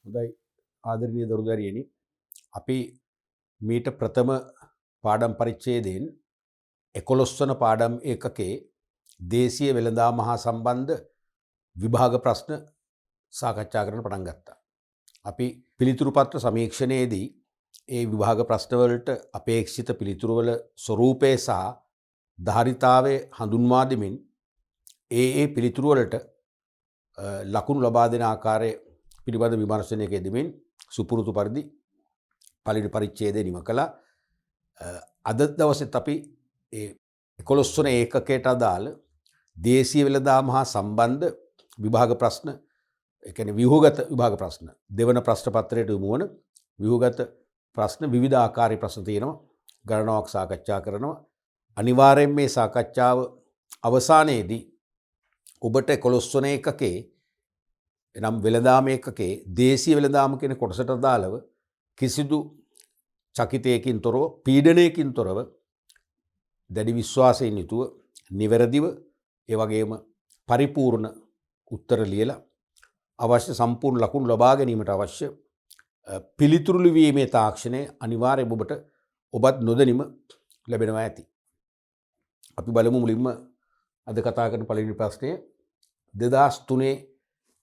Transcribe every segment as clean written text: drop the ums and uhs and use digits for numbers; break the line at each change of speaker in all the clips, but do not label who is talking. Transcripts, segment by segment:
හොඳයි ආදරණීය දරුදරියනි අපි මීට ප්‍රථම පාඩම් පරිච්ඡේදයෙන් 11 වන පාඩම් ඒකකයේ දේශීය වෙළඳාම හා සම්බන්ධ විභාග ප්‍රශ්න සාකච්ඡා කරන්න පටන් ගත්තා. අපි පිළිතුරු පත්‍ර සමීක්ෂණයේදී ඒ විභාග ප්‍රශ්න වලට අපේක්ෂිත පිළිතුරු වල ස්වරූපය සහ ධාරිතාවය හඳුන්වා දෙමින් ඒ පිළිතුරු වලට ලකුණු ලබා දෙන ආකාරය පිළිබඳ විමර්ශනයක යෙදෙමින් සුපුරුදු පරිදි පළවෙනි පරිච්ඡේදය නිම කළා. අද දවසෙත් අපි ඒ 11 වන ඒකකයට අදාළ දේශීය වෙළඳාම හා සම්බන්ධ විභාග ප්‍රශ්න, ඒ කියන්නේ ව්‍යුහගත විභාග ප්‍රශ්න, දෙවන ප්‍රශ්න පත්‍රයට යොමු වන ව්‍යුහගත ප්‍රශ්න විවිධ ආකාරයේ ප්‍රශ්න තියෙනවා. ගණනාවක් සාකච්ඡා කරනවා. අනිවාර්යයෙන් මේ සාකච්ඡාව අවසානයේදී ඔබට 11 වන ඒකකයේ එනම් වෙළඳාම ඒකකයේ දේශීය වෙළඳාම කියන කොටසට අදාළව කිසිදු චකිතයකින් තොරව, පීඩනයකින් තොරව, දැඩි විශ්වාසයෙන් යුතුව, නිවැරදිව, ඒ වගේම පරිපූර්ණ උත්තර ලියලා අවශ්‍ය සම්පූර්ණ ලකුණු ලබා ගැනීමට අවශ්‍ය පිළිතුරු ලිවීමේ තාක්ෂණය අනිවාර්යයෙන් ඔබත් නොදැනීම ලැබෙනවා ඇති. අපි බලමු මුලින්ම අද කතා කරන පළවෙනි ප්‍රශ්නය 2003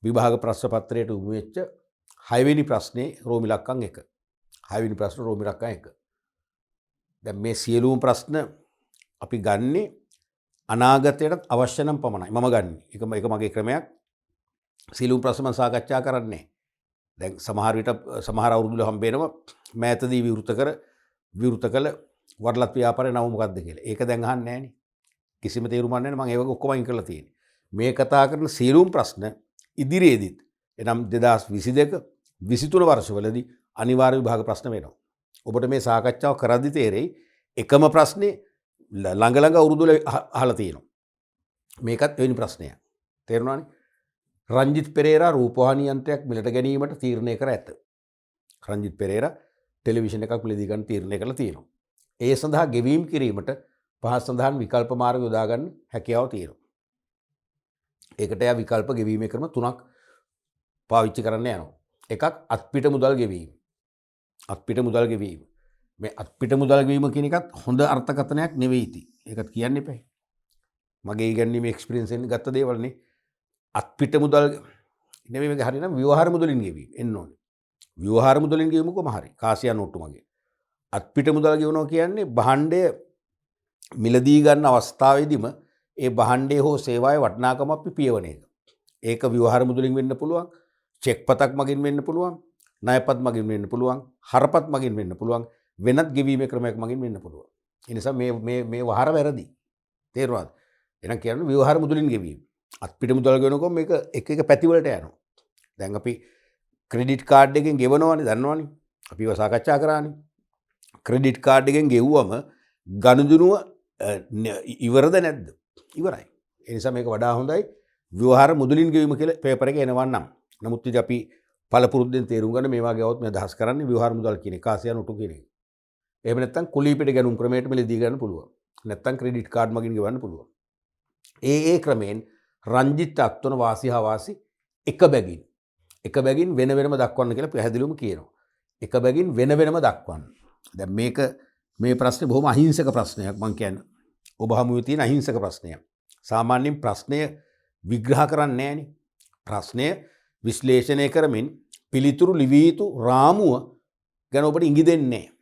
විභාග ප්‍රශ්න පත්‍රයට යොමු වෙච්ච 6 වෙනි ප්‍රශ්නේ රෝමි ලක්කම් 1. 6 වෙනි ප්‍රශ්න රෝමි ලක්කම් 1. දැන් මේ සියලුම ප්‍රශ්න අපි ගන්නේ අනාගතයට අවශ්‍ය නම් පමණයි. මම ගන්නේ. ඒක මගේ ක්‍රමයක්. සියලුම ප්‍රශ්න මම සාකච්ඡා කරන්නේ. දැන් සමහර විට සමහර අවුරුදු වල හම්බ වෙනවා මෑතදී විවෘත කළ වරලත් ව්‍යාපාරේ නම මොකක්ද කියලා. ඒක දැන් අහන්නේ නැහනේ. කිසිම තේරුමක් නැහැ. මම ඒක ඔක්කොම අයින් කරලා තියෙන්නේ. මේ කතා කරන සියලුම ප්‍රශ්න ඉදිරියේදීත් එනම් 2022 23 වර්ෂවලදී අනිවාර්ය විභාග ප්‍රශ්න වෙනවා. ඔබට මේ සාකච්ඡාව කරද්දී තේරෙයි එකම ප්‍රශ්නේ ළඟ අවුරුදු වල අහලා තියෙනවා. මේකත් වෙනි ප්‍රශ්නයක්. තේරුණානේ? රංජිත් පෙරේරා රූපවාහිනී යන්ත්‍රයක් මිලට ගැනීමට තීරණය කර ඇත. රංජිත් පෙරේරා ටෙලිවිෂන් එකක් මිලදී ගන්න තීරණය කළා තියෙනවා. ඒ සඳහා ගෙවීම් කිරීමට පහත් සඳහන් විකල්ප මාර්ග යොදා ගන්න හැකියාව තියෙනවා. ඒකට යා විකල්ප ගෙවීමේ ක්‍රම 3ක් පාවිච්චි කරන්න යනවා. එකක් අත්පිට මුදල් ගෙවීම. අත්පිට මුදල් ගෙවීම. මේ අත්පිට මුදල් ගෙවීම කියන එකත් හොඳ අර්ථකථනයක් නෙවෙයි ඉතින්. ඒකත් කියන්න එපා. මගේ ඉගැන්වීමේ එක්ස්පීරියන්ස් එකෙන් ගත්ත දේවල් නේ. අත්පිට මුදල් නෙවෙයි මේක හරියනම් ව්‍යවහාර මුදලින් ගෙවීම එන්න ඕනේ. ව්‍යවහාර මුදලින් ගෙවීම කොහොම හරි. කාසියා නෝට්ටු මගේ. අත්පිට මුදල් ගෙවනවා කියන්නේ භාණ්ඩය මිලදී ගන්න අවස්ථාවේදීම ඒ භාණ්ඩයේ හෝ සේවාවේ වටිනාකම අපි පියවන එක. ඒක ව්‍යවහාර මුදලින් වෙන්න පුළුවන්, චෙක් පතක් මගින් වෙන්න පුළුවන්, ණයපත් මගින් වෙන්න පුළුවන්, හරපත් මගින් වෙන්න පුළුවන්, වෙනත් ගෙවීමේ ක්‍රමයක් මගින් වෙන්න පුළුවන්. ඒ නිසා මේ වහර වැරදි. තේරුණාද? එහෙනම් කියන්නේ ව්‍යවහාර මුදලින් ගෙවීම. අත්පිට මුදල් ගෙවනකොට මේක එක පැති වලට යනවා. දැන් අපි ක්‍රෙඩිට් කාඩ් එකෙන් ගෙවනවානේ, දන්නවනේ. අපි ඒව සාකච්ඡා කරානේ. ක්‍රෙඩිට් කාඩ් එකෙන් ගෙවුවම ගනුදෙනුව ඉවරද නැද්ද? ඉවරයි. ඒ නිසා මේක වඩා හොඳයි ව්‍යවහාර මුදලින් ගෙවීම කියලා පේපර් එකේ එනවා නම්. නමුත් ඉතින් අපි පළපුරුද්දෙන් තේරුම් ගන්න මේ වගේ આવොත් මේ අදහස් කරන්නේ ව්‍යවහාර මුදල් කියන එක ආසියා නෝට්ටු කියන එක. එහෙම නැත්නම් කුලීපිට ගැනුම් ක්‍රමයට මෙලදී ගන්න පුළුවන්. නැත්නම් ක්‍රෙඩිට් කාඩ් මගින් ගෙවන්න පුළුවන්. ඒ ක්‍රමෙන් රංජිත් අත්වන වාසි හා වාසි එක බැගින් වෙන වෙනම දක්වන්න කියලා පැහැදිලිවම කියනවා. එක බැගින් වෙන වෙනම දක්වන්න. දැන් මේ ප්‍රශ්නේ බොහොම අහිංසක ප්‍රශ්නයක් මම කියන්නේ. ඔබ හමුවේ තියෙන අහිංසක ප්‍රශ්නයක්. සාමාන්‍යයෙන් ප්‍රශ්නය විග්‍රහ කරන්නේ නැහැනේ. ප්‍රශ්නය විශ්ලේෂණය කරමින් පිළිතුරු ලිවිය යුතු රාමුව ගැන ඔබට ඉඟි දෙන්නේ නැහැ.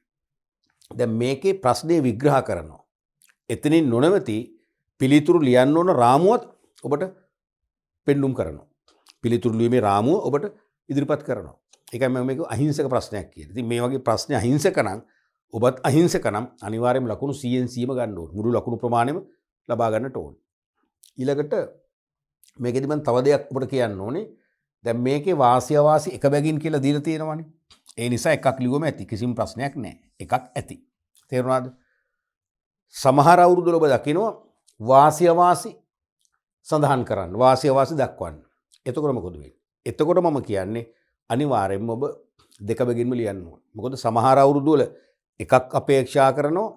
දැන් මේකේ ප්‍රශ්නේ විග්‍රහ කරනවා. එතනින් නොනවති පිළිතුරු ලියන්න ඕන රාමුවත් ඔබට පෙන්눔 කරනවා. පිළිතුරු ලිවීමේ රාමුව ඔබට ඉදිරිපත් කරනවා. ඒකයි මම මේක අහිංසක ප්‍රශ්නයක් කියන්නේ. ඉතින් මේ වගේ ප්‍රශ්න අහිංසක නම් ඔබත් අහිංසක නම් අනිවාර්යයෙන්ම ලකුණු 100ම ගන්න ඕනේ. මුළු ලකුණු ප්‍රමාණයම ලබා ගන්නට ඕනේ. ඊළඟට මේකෙදි මම තව දෙයක් ඔබට කියන්න ඕනේ. දැන් මේකේ වාසි අවාසි එක බැගින් කියලා දීලා තියෙනවානේ. ඒ නිසා එකක් ලියුවම ඇති. කිසිම ප්‍රශ්නයක් නැහැ. එකක් ඇති. තේරුණාද? සමහර අවුරුදු වල ඔබ දකිනවා වාසි අවාසි සඳහන් කරන්න. වාසි අවාසි දක්වන්න. එතකොට මොකද වෙන්නේ? එතකොට මම කියන්නේ අනිවාර්යයෙන්ම ඔබ දෙක බැගින්ම ලියන්න ඕනේ. මොකද සමහර අවුරුදු වල එකක් අපේක්ෂා කරනවා,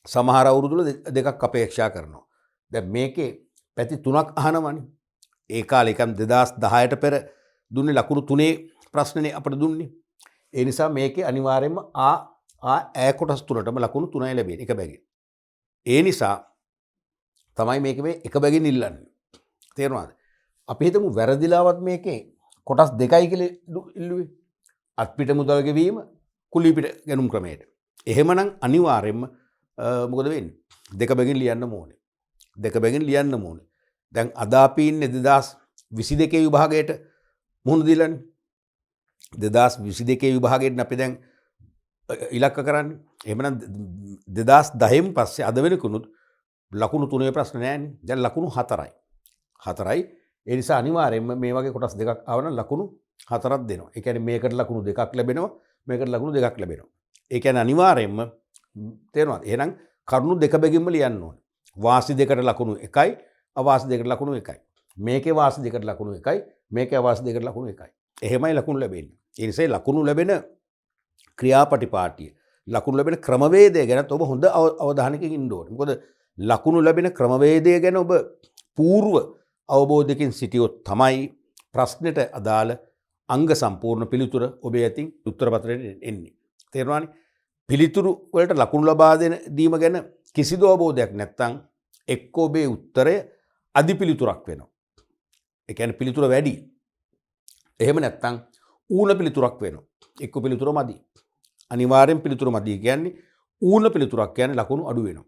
සමහර අවුරුදු වල දෙකක් අපේක්ෂා කරනවා. දැන් මේකේ පැති 3ක් අහනවනේ. ඒ කාලේ 2010ට පෙර දුන්නේ ලකුණු 3 ප්‍රශ්නනේ අපිට දුන්නේ. ඒ නිසා මේකේ අනිවාර්යයෙන්ම ඈ කොටස් තුනටම ලකුණු 3යි ලැබෙන්නේ එක බැගින්. ඒ නිසා තමයි මේක මේ එක බැගින් ඉල්ලන්නේ. තේරුණාද? අපි හිතමු වැරදිලාවත් මේකේ කොටස් දෙකයි කියලා ඉල්ලුවේ. අත්පිට මුදල් ගෙවීම කුලී පිට ගැනුම් ක්‍රමයට. එහෙමනම් අනිවාර්යයෙන්ම මොකද වෙන්නේ? දෙක බැගින් ලියන්න ඕනේ. දෙක බැගින් ලියන්න ඕනේ. දැන් අද අපි ඉන්නේ 2022 විභාගයට මුහුණ දීලානේ. 2022 විභාගයෙන් අපි දැන් ඉලක්ක කරන්නේ. එහෙමනම් 2010න් පස්සේ අද වෙනකුණුත් ලකුණු 3 ප්‍රශ්න නැහැනේ. දැන් ලකුණු 4යි. 4යි. ඒ නිසා අනිවාර්යයෙන්ම මේ වගේ කොටස් දෙකක් ආවනම් ලකුණු 4ක් දෙනවා. ඒ කියන්නේ මේකට ලකුණු 2ක් ලැබෙනවා. මේකට ලකුණු 2ක් ලැබෙනවා. ඒ කියන්නේ අනිවාර්යයෙන්ම තේරෙනවද? එහෙනම් කරුණු දෙක බැගින්ම ලියන්න ඕනේ. වාසි දෙකට ලකුණු 1යි, අවාසි දෙකට ලකුණු 1යි. මේකේ වාසි දෙකට ලකුණු 1යි, මේකේ අවාසි දෙකට ලකුණු 1යි. එහෙමයි ලකුණු ලැබෙන්නේ. ඒ නිසා ලකුණු ලැබෙන ක්‍රියාපටිපාටිය, ලකුණු ලැබෙන ක්‍රමවේදය ගැන ඔබ හොඳ අවධානයකින් ඉන්න ඕනේ. මොකද ලකුණු ලැබෙන ක්‍රමවේදය ගැන ඔබ පූර්ව අවබෝධයකින් සිටියොත් තමයි ප්‍රශ්නෙට අදාළ අංග සම්පූර්ණ පිළිතුර ඔබේ ඇතින් උත්තර පත්‍රයට එන්නේ. තේරුණානේ? පිළිතුරු වලට ලකුණු ලබා දෙන දීම ගැන කිසිදු අවබෝධයක් නැත්නම් එක්ක ඔබේ උත්තරය අධි පිළිතුරක් වෙනවා. ඒ කියන්නේ පිළිතුර වැඩි. එහෙම නැත්නම් ඌණ පිළිතුරක් වෙනවා. එක්ක පිළිතුර මදි. අනිවාර්යෙන් පිළිතුර මදි කියන්නේ ඌණ පිළිතුරක් කියන්නේ ලකුණු අඩු වෙනවා.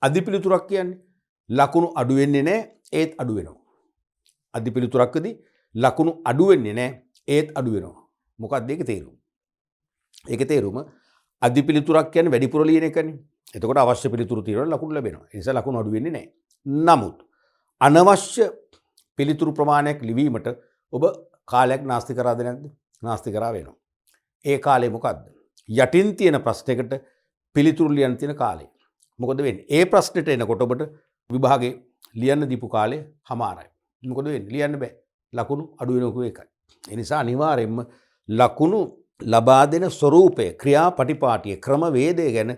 අධි පිළිතුරක් කියන්නේ ලකුණු අඩු වෙන්නේ නැහැ ඒත් අඩු වෙනවා. අධි පිළිතුරක්කදී ලකුණු අඩු වෙන්නේ නැහැ ඒත් අඩු වෙනවා. මොකක්ද ඒකේ තේරුම? ඒකේ තේරුම අධි පිළිතුරක් කියන්නේ වැඩිපුර ලියන එකනේ. එතකොට අවශ්‍ය පිළිතුරු తీරවල ලකුණු ලැබෙනවා. ඒ නිසා ලකුණු අඩු වෙන්නේ නැහැ. නමුත් අනවශ්‍ය පිළිතුරු ප්‍රමාණයක් ලිවීමට ඔබ කාලයක් නාස්ති කරාද නැද්ද? නාස්ති කරා වෙනවා. ඒ කාලේ මොකද්ද? යටින් තියෙන ප්‍රශ්නයකට පිළිතුරු ලියන්න තියෙන කාලය. මොකද වෙන්නේ? ඒ ප්‍රශ්නෙට එනකොට ඔබට විභාගේ ලියන්න දීපු කාලය හමාරයි. මොකද වෙන්නේ? ලියන්න බෑ. ලකුණු අඩු වෙනකෝ ඒකයි. ඒ නිසා අනිවාර්යයෙන්ම ලකුණු ලබා දෙන ස්වરૂපය, ක්‍රියාපටිපාටිය, ක්‍රමවේදය ගැන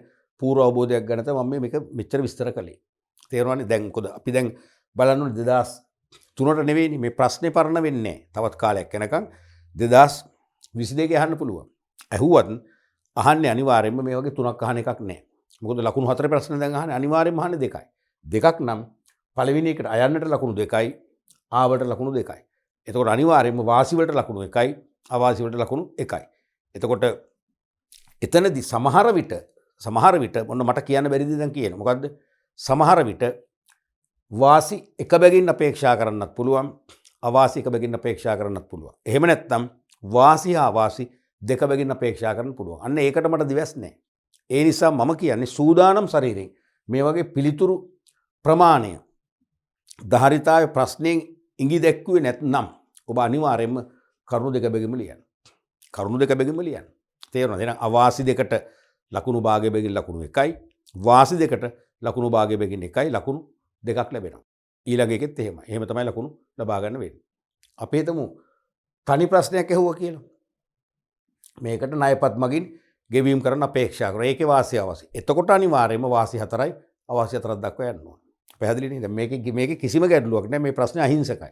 පූර්ව අවබෝධයක් ගන්න තමයි මම මේක මෙච්චර විස්තර කළේ. තේරුණානේ? දැන් මොකද අපි දැන් බලන්න ඕනේ 2003ට නෙවෙයිනේ මේ ප්‍රශ්නේ පරණ වෙන්නේ නැහැ. තවත් කාලයක් යනකම් 2022 අහන්න පුළුවන්. ඇහුවත් අහන්නේ අනිවාර්යයෙන්ම මේ වගේ තුනක් අහන එකක් නැහැ. මොකද ලකුණු 4 ප්‍රශ්න දැන් අහන්නේ අනිවාර්යයෙන්ම අහන්නේ දෙකයි. දෙකක් නම් පළවෙනි එකට අයන්නට ලකුණු 2යි, ආවට ලකුණු 2යි. එතකොට අනිවාර්යයෙන්ම වාසි වලට ලකුණු 1යි, අවාසි වලට ලකුණු 1යි. එතකොට එතනදී සමහර විට මොන මට කියන්න බැරිද දැන් කියන මොකද්ද? සමහර විට වාසි එක බැගින් අපේක්ෂා කරන්නත් පුළුවන්, අවාසි එක බැගින් අපේක්ෂා කරන්නත් පුළුවන්. එහෙම නැත්නම් වාසි හා අවාසි දෙක බැගින් අපේක්ෂා කරන්න පුළුවන්. අන්න ඒකට මට දිවස් නැහැ. ඒ නිසා මම කියන්නේ සූදානම් ශරීරයෙන් මේ වගේ පිළිතුරු ප්‍රමාණය ධාරිතාවේ ප්‍රශ්නෙන් ඉඟි දැක්කුවේ නැත්නම් ඔබ අනිවාර්යයෙන්ම කරුණු දෙක බැගින්ම ලියන්න. කරුණු දෙක බැගින්ම ලියන්න. තේරුණාද? එහෙනම් අවාසි දෙකට ලකුණු භාගය බැගින් ලකුණු 1යි, වාසි දෙකට ලකුණු භාගය බැගින් 1යි ලකුණු දෙකක් ලැබෙනවා. ඊළඟ එකෙත් එහෙමයි. එහෙම තමයි ලකුණු ලබා ගන්න වෙන්නේ. අපි හිතමු තනි ප්‍රශ්නයක් ඇහුවා කියලා. මේකට ණයපත් මගින් ගෙවීම් කරන්න අපේක්ෂා කරනවා. ඒකේ වාසි අවාසි. එතකොට අනිවාර්යයෙන්ම වාසි 4යි අවාසි 4ක් දක්වා යන්න ඕන. පැහැදිලිනේ? දැන් මේකේ කිසිම ගැටලුවක් නැහැ. මේ ප්‍රශ්නේ අහිංසකයි.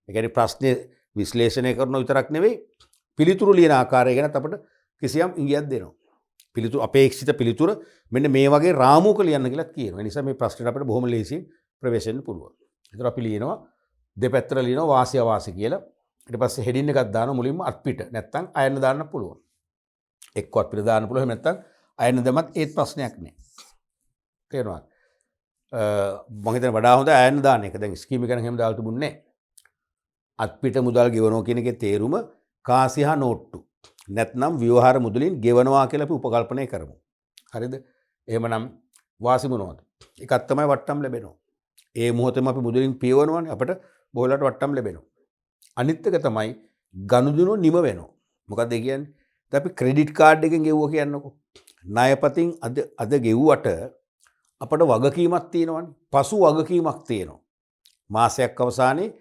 ඒ කියන්නේ ප්‍රශ්නේ විශ්ලේෂණය කරන විතරක් නෙවෙයි පිළිතුරු ලියන ආකාරය ගැන අපිට කිසියම් ඉඟියක් දෙනවා. පිළිතුරු අපේක්ෂිත පිළිතුර මෙන්න මේ වගේ රාමුවක ලියන්න කියලා කියනවා. ඒ නිසා මේ ප්‍රශ්නෙට අපිට බොහොම ලේසියෙන් ප්‍රවේශ වෙන්න පුළුවන්. ඒතර අපි ලියනවා දෙපැත්තට ලියනවා වාසි අවාසි කියලා. ඊට පස්සේ හෙඩින් එකක් දානවා මුලින්ම අත්පිට. නැත්තම් අයන්න දාන්න පුළුවන්. එක්ක අත්පිට දාන්න පුළුවන්. එහෙම නැත්තම් අයන්න දැම්මත් ඒත් ප්‍රශ්නයක් නෑ. තේරෙනවද? මම හිතන්නේ වඩා හොඳ අයන්න දාන එක. දැන් ස්කීම් එක නම් එහෙම දාලා තිබුණේ නෑ. අත්පිට මුදල් ගෙවනවා කියන එකේ තේරුම කාසි හා නෝට්ටු. නැත්නම් ව්‍යවහාර මුදලින් ගෙවනවා කියලා අපි උපකල්පනය කරමු. හරිද? එහෙමනම් වාසි මොනවද? එකක් තමයි වට්ටම් ලැබෙනවා. ඒ මොහොතේම අපි මුදලින් පියවනවානේ අපිට බොහොලට වට්ටම් ලැබෙනවා. අනිත් එක තමයි ගනුදෙනු නිම වෙනවා. මොකක්ද ඒ කියන්නේ? දැන් අපි ක්‍රෙඩිට් කාඩ් එකෙන් ගෙවුවා කියන්නකෝ. ණයපතින් අද ගෙව්වට අපට වගකීමක් තියෙනවානේ. පසු වගකීමක් තියෙනවා. මාසයක් අවසානයේ